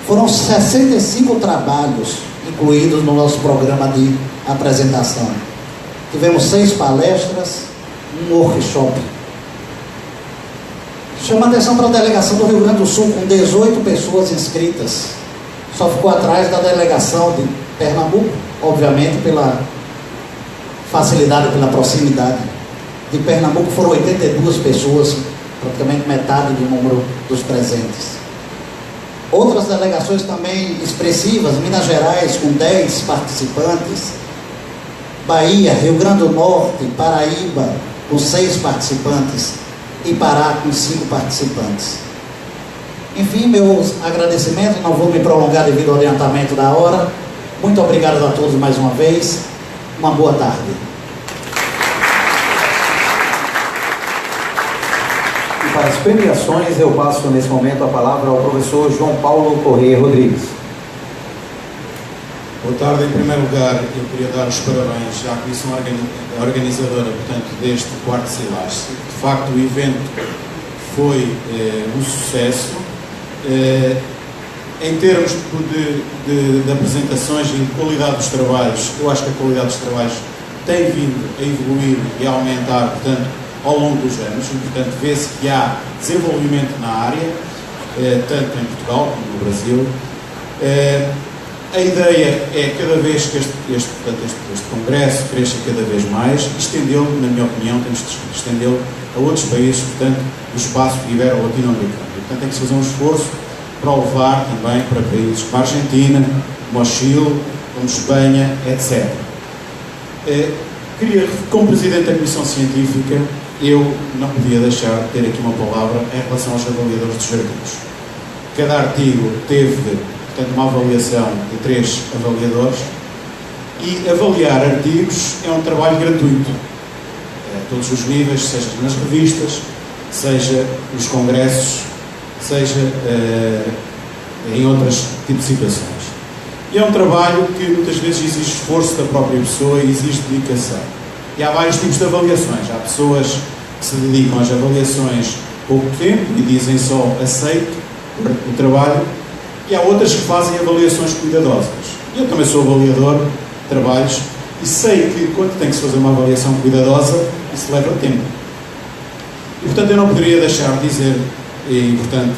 G: Foram 65 trabalhos incluídos no nosso programa de apresentação. Tivemos 6 palestras, um workshop. Chama a atenção para a delegação do Rio Grande do Sul, com 18 pessoas inscritas. Só ficou atrás da delegação de Pernambuco, obviamente pela facilidade, pela proximidade. De Pernambuco foram 82 pessoas, praticamente metade do número dos presentes. Outras delegações também expressivas: Minas Gerais com 10 participantes, Bahia, Rio Grande do Norte, Paraíba com 6 participantes e Pará com 5 participantes. Enfim, meus agradecimentos, não vou me prolongar devido ao adiantamento da hora. Muito obrigado a todos mais uma vez. Uma boa tarde.
B: E para as premiações, eu passo nesse momento a palavra ao professor João Paulo Corrêa Rodrigues.
H: Boa tarde. Em primeiro lugar, eu queria dar os parabéns à comissão organizadora, portanto, deste quarto silásio. De facto, o evento foi um sucesso. Em termos de apresentações e de qualidade dos trabalhos, eu acho que a qualidade dos trabalhos tem vindo a evoluir e a aumentar, portanto, ao longo dos anos. E, portanto, vê-se que há desenvolvimento na área, tanto em Portugal como no Brasil. A ideia é, cada vez que este congresso cresça cada vez mais, estendê-lo, na minha opinião, temos de estendê-lo a outros países, portanto, do espaço ibero-latino-americano. Portanto, tem que se fazer um esforço para o levar também para países como a Argentina, como o Chile, como Espanha, etc. Como Presidente da Comissão Científica, eu não podia deixar de ter aqui uma palavra em relação aos avaliadores dos jardins. Cada artigo teve, portanto, uma avaliação de 3 avaliadores, e avaliar artigos é um trabalho gratuito, a todos os níveis, seja nas revistas, seja nos congressos, seja em outros tipos de situações. E é um trabalho que muitas vezes exige esforço da própria pessoa e exige dedicação. E há vários tipos de avaliações. Há pessoas que se dedicam às avaliações pouco tempo e dizem só aceito o trabalho, e há outras que fazem avaliações cuidadosas. Eu também sou avaliador de trabalhos e sei que quando tem que se fazer uma avaliação cuidadosa, isso leva tempo. E portanto eu não poderia deixar de dizer, e portanto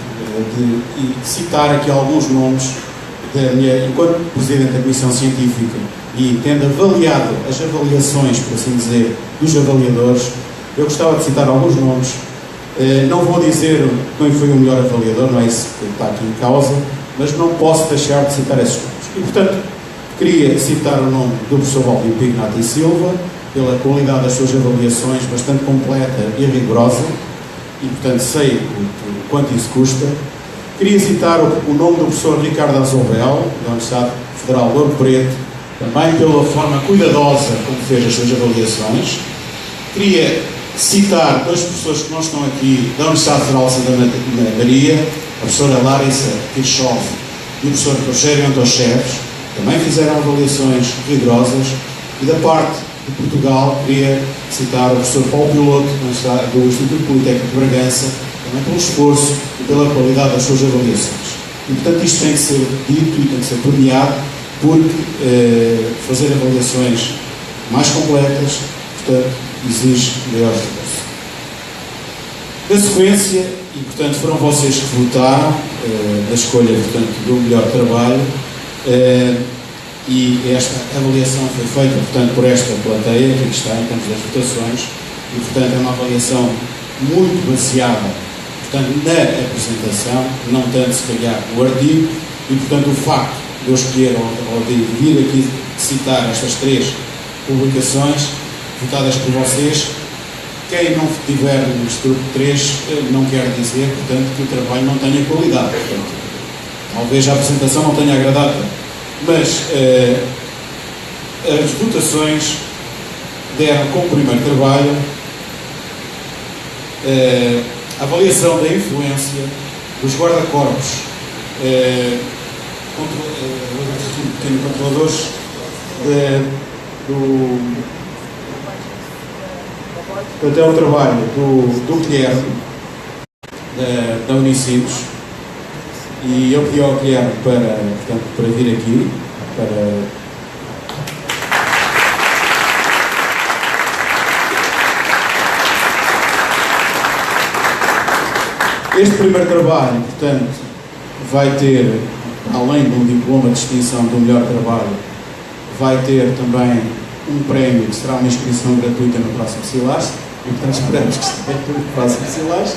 H: de citar aqui alguns nomes da minha, enquanto Presidente da Comissão Científica e tendo avaliado as avaliações, por assim dizer, dos avaliadores, eu gostava de citar alguns nomes. Não vou dizer quem foi o melhor avaliador, não é isso que está aqui em causa, mas não posso deixar de citar esses nomes. E, portanto, queria citar o nome do professor Valdir Pignati Silva, pela qualidade das suas avaliações, bastante completa e rigorosa, e, portanto, sei o quanto isso custa. Queria citar o nome do professor Ricardo Azovel, da Universidade Federal de Ouro Preto, também pela forma cuidadosa como fez as suas avaliações. Queria citar 2 professores que não estão aqui, da Universidade Federal de Santa Maria, a professora Larissa Kirchhoff e o professor Rogério Antocheves, também fizeram avaliações rigorosas. E da parte de Portugal, queria citar o professor Paulo Piloto, do Instituto Politécnico de Bragança, também pelo esforço e pela qualidade das suas avaliações. E, portanto, isto tem que ser dito e tem que ser premiado, porque fazer avaliações mais completas, portanto, exige maior esforço. Na sequência, e portanto foram vocês que votaram na escolha, portanto, do melhor trabalho, e esta avaliação foi feita, portanto, por esta plateia, que aqui está em termos das votações, e portanto é uma avaliação muito baseada, portanto, na apresentação, não tanto se calhar no artigo, e portanto o facto de eu escolher ou de vir aqui citar estas 3 publicações votadas por vocês, quem não tiver no estudo 3 não quer dizer, portanto, que o trabalho não tenha qualidade. Portanto, talvez a apresentação não tenha agradado, mas as votações deram como primeiro trabalho a avaliação da influência dos guarda-corpos controladores até o trabalho do Guilherme da Unicinos, e eu pedi ao Guilherme para vir aqui este primeiro trabalho, portanto, vai ter, além de um diploma de distinção do melhor trabalho, vai ter também um prémio que será uma inscrição gratuita no próximo SILAS, e portanto esperamos que esteja no próximo SILAS,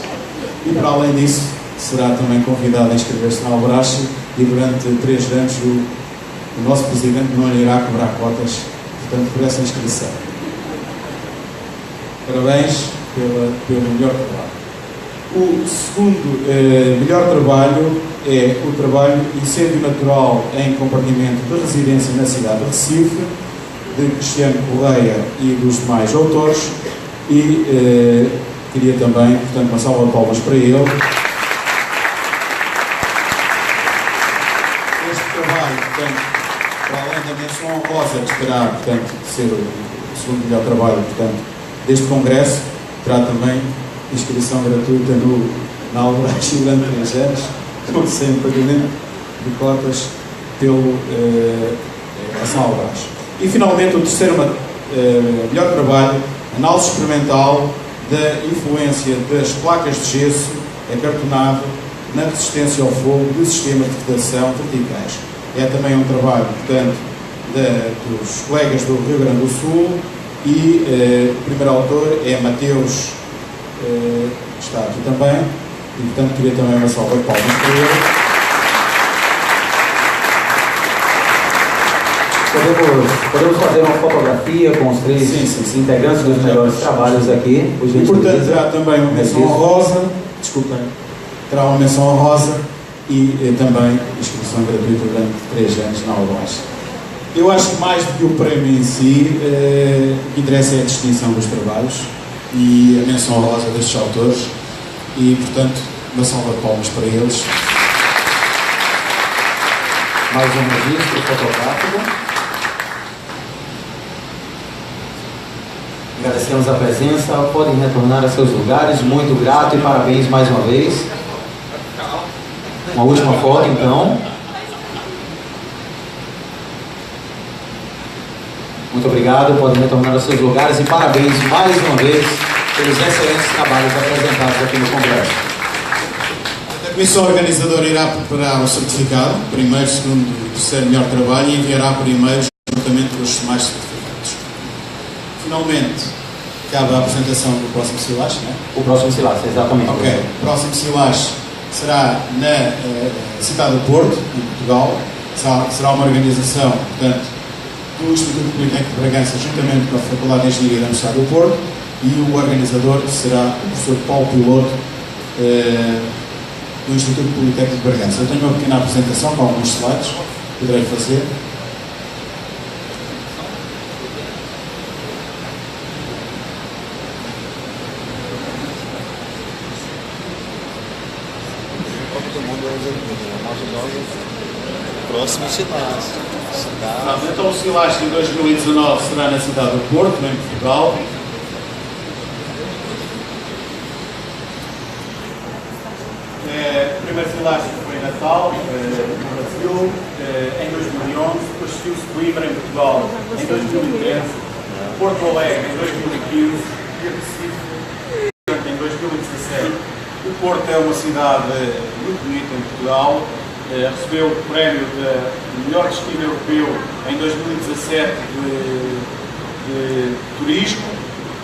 H: e para além disso será também convidado a inscrever-se na Albrache, e durante 3 anos o nosso Presidente não lhe irá cobrar cotas, portanto, por essa inscrição. Parabéns pelo melhor trabalho. O segundo melhor trabalho é o trabalho Incêndio Natural em Compartimento de Residência na cidade de Recife, de Cristiano Correia e dos demais autores, e queria também, portanto, uma salva de palmas para ele. Este trabalho, portanto, para além da menção honrosa que terá, portanto, de ser o segundo melhor trabalho, portanto, deste congresso, terá também inscrição gratuita na Albrache durante 3 anos, sem pagamento de cotas pelo ação Albrache. E finalmente o terceiro melhor trabalho, análise experimental da influência das placas de gesso acartonado na resistência ao fogo do sistema de vedação verticais. É também um trabalho, portanto, dos colegas do Rio Grande do Sul, e o primeiro autor é Mateus, que está aqui também, e portanto queria também uma salva de palmas para ele.
B: Podemos fazer uma fotografia com os três integrantes dos melhores trabalhos aqui.
H: E portanto terá também uma menção honrosa, terá uma menção honrosa e também inscrição gratuita durante 3 anos na Aulões. Eu acho que mais do que o prémio em si, o que interessa é a distinção dos trabalhos e a menção honrosa destes autores e, portanto, uma salva de palmas para eles.
B: Mais um registro fotográfico. Agradecemos a presença. Podem retornar a seus lugares. Muito grato e parabéns mais uma vez. Uma última foto, então. Muito obrigado. Podem retornar a seus lugares e parabéns mais uma vez pelos excelentes trabalhos apresentados aqui no Congresso.
H: A Comissão Organizadora irá preparar o certificado, primeiro, segundo e terceiro melhor trabalho, e enviará por e-mail juntamente com os demais certificados. Finalmente, cabe a apresentação do próximo Silas, não é?
B: O próximo Silas, exatamente.
H: Ok, o próximo Silas será na cidade do Porto, em Portugal. Será uma organização, portanto, do Instituto Politécnico de Bragança, juntamente com a Faculdade de Engenharia da Universidade do Porto, e o organizador será o professor Paulo Piloto, do Instituto Politécnico de Bragança. Eu tenho uma pequena apresentação com alguns slides, poderei fazer.
I: Próximo Silas.
H: Então o Silas de 2019 será na cidade do Porto, em Portugal. O primeiro Silas foi em Natal, no Brasil, em 2011, depois seguiu-se Coimbra, em Portugal, em 2013, Porto Alegre, em 2015 e Recife, em 2017. O Porto é uma cidade muito bonita em Portugal. Recebeu o prémio de melhor destino europeu em 2017 de turismo,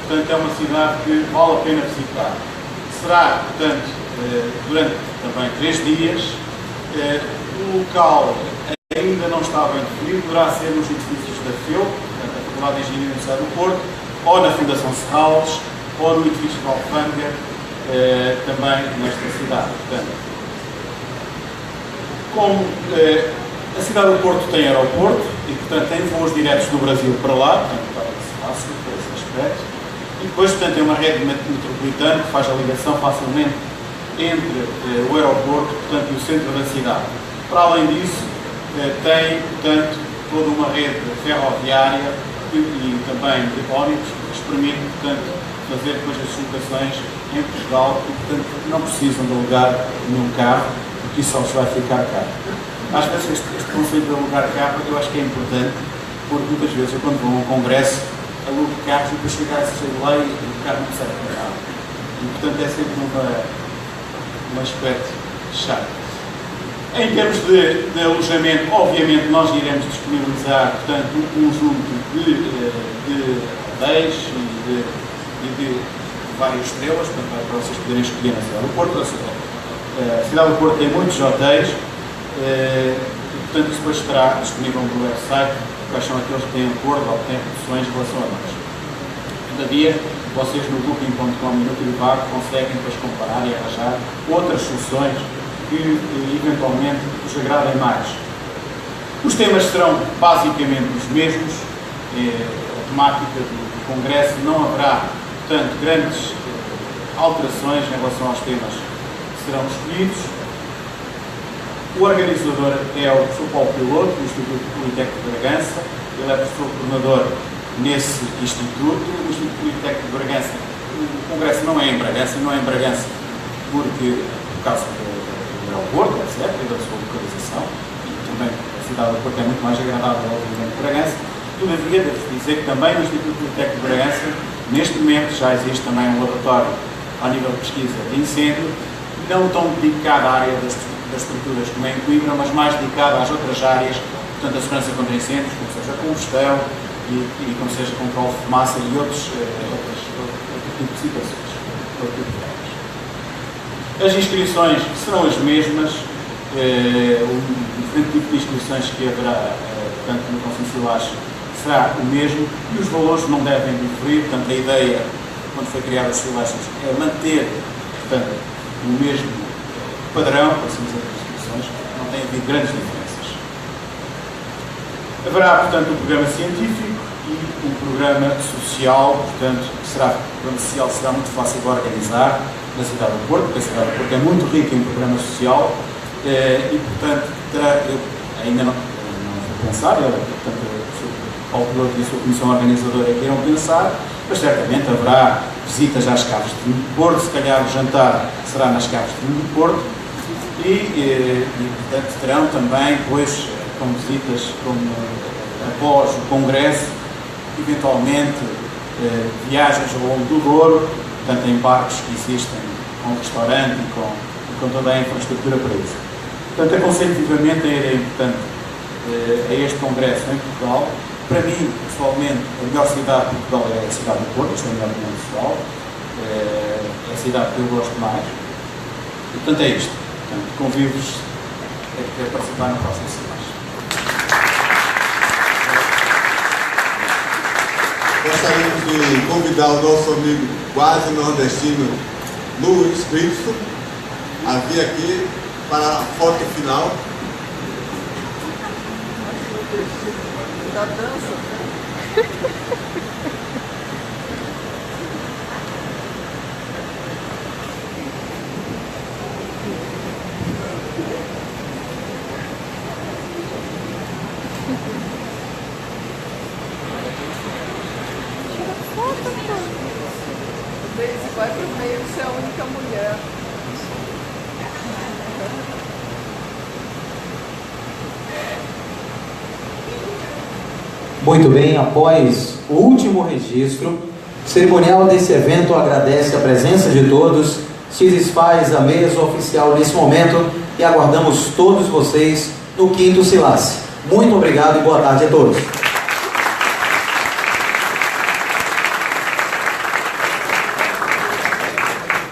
H: portanto é uma cidade que vale a pena visitar. Será, portanto, durante também 3 dias. O local ainda não está bem definido, poderá ser nos edifícios da FEU, portanto, a Faculdade de Engenharia da Universidade do Porto, ou na Fundação Serralves, ou no edifício de Alfândega, também nesta cidade. Portanto, como a cidade do Porto tem aeroporto e, portanto, tem voos diretos do Brasil para lá, portanto, parece fácil por esse aspecto. E depois, portanto, tem uma rede metropolitana que faz a ligação facilmente entre o aeroporto, portanto, e o centro da cidade. Para além disso, tem, portanto, toda uma rede ferroviária e também de ônibus que permite, portanto, fazer depois as deslocações em Portugal e, portanto, não precisam de alugar nenhum carro, porque isso só se vai ficar caro. Às vezes este conceito de alugar carro eu acho que é importante, porque muitas vezes eu quando vou a um congresso alugo carros e depois chego a essa lei e o carro não serve para nada. E portanto é sempre um aspecto chato. Em termos de alojamento, obviamente nós iremos disponibilizar, portanto, um conjunto de hotéis e de várias estrelas, portanto, para vocês poderem escolher na cidade do Porto. A cidade do Porto tem muitos hotéis, e, portanto, isso depois estará disponível no website, quais são aqueles que têm acordo ou que têm reduções em relação a nós. Todavia, vocês no booking.com e no Trivago conseguem depois comparar e arranjar outras soluções que eventualmente vos agradem mais. Os temas serão basicamente os mesmos, a temática do Congresso não haverá, portanto, grandes alterações em relação aos temas serão escolhidos. O organizador é o professor Paulo Piloto, do Instituto Politécnico de Bragança. Ele é professor coordenador nesse instituto. O Instituto Politécnico de Bragança, o congresso não é em Bragança, porque, por causa do aeroporto, etc., e da sua localização, e também a cidade do Porto é muito mais agradável ao de Bragança. Todavia, devo dizer que também no Instituto Politécnico de Bragança, neste momento, já existe também um laboratório ao nível de pesquisa de incêndio, não tão dedicado à área das estruturas como é em Coimbra, mas mais dedicado às outras áreas, portanto, a segurança contra incêndios, como seja a combustão e como seja o controle de fumaça e outros tipos de situações. As inscrições serão as mesmas, o diferente tipo de inscrições que haverá portanto, no Conselho Silas será o mesmo e os valores não devem diferir. Portanto, a ideia, quando foi criado os Silas, é manter, portanto, o mesmo padrão, para assim dizer, das instituições, não tem havido grandes diferenças. Haverá, portanto, um programa científico e um programa social, portanto, o programa social será muito fácil de organizar na cidade do Porto, porque a cidade do Porto é muito rica em programa social e, portanto, eu ainda não vou pensar, portanto, o Paulo Piloto e a sua comissão organizadora que irão pensar, mas certamente haverá visitas às Caves de Vinho do Porto, se calhar o jantar será nas Caves de Vinho do Porto e portanto, terão também, depois, com visitas após o Congresso, eventualmente viagens ao longo do Douro, portanto em barcos que existem, com restaurante e com toda a infraestrutura para isso. Portanto, aconselho vivamente a irem, portanto, a este Congresso em Portugal. Para mim, pessoalmente, a melhor cidade de Portugal é a cidade do Porto, isto é a minha opinião pessoal, é a cidade que eu gosto mais. E, portanto, é isto. Portanto, convido-vos a participar no próximo semestre.
F: Gostaríamos de convidar o nosso amigo quase nordestino Luiz Cristo a vir aqui para a foto final.
A: Da dança. Daisy, vai pro meio, você é a única mulher.
B: Muito bem, após o último registro, o cerimonial desse evento agradece a presença de todos, se desfaz a mesa oficial nesse momento e aguardamos todos vocês no 5º Silas. Muito obrigado e boa tarde a todos.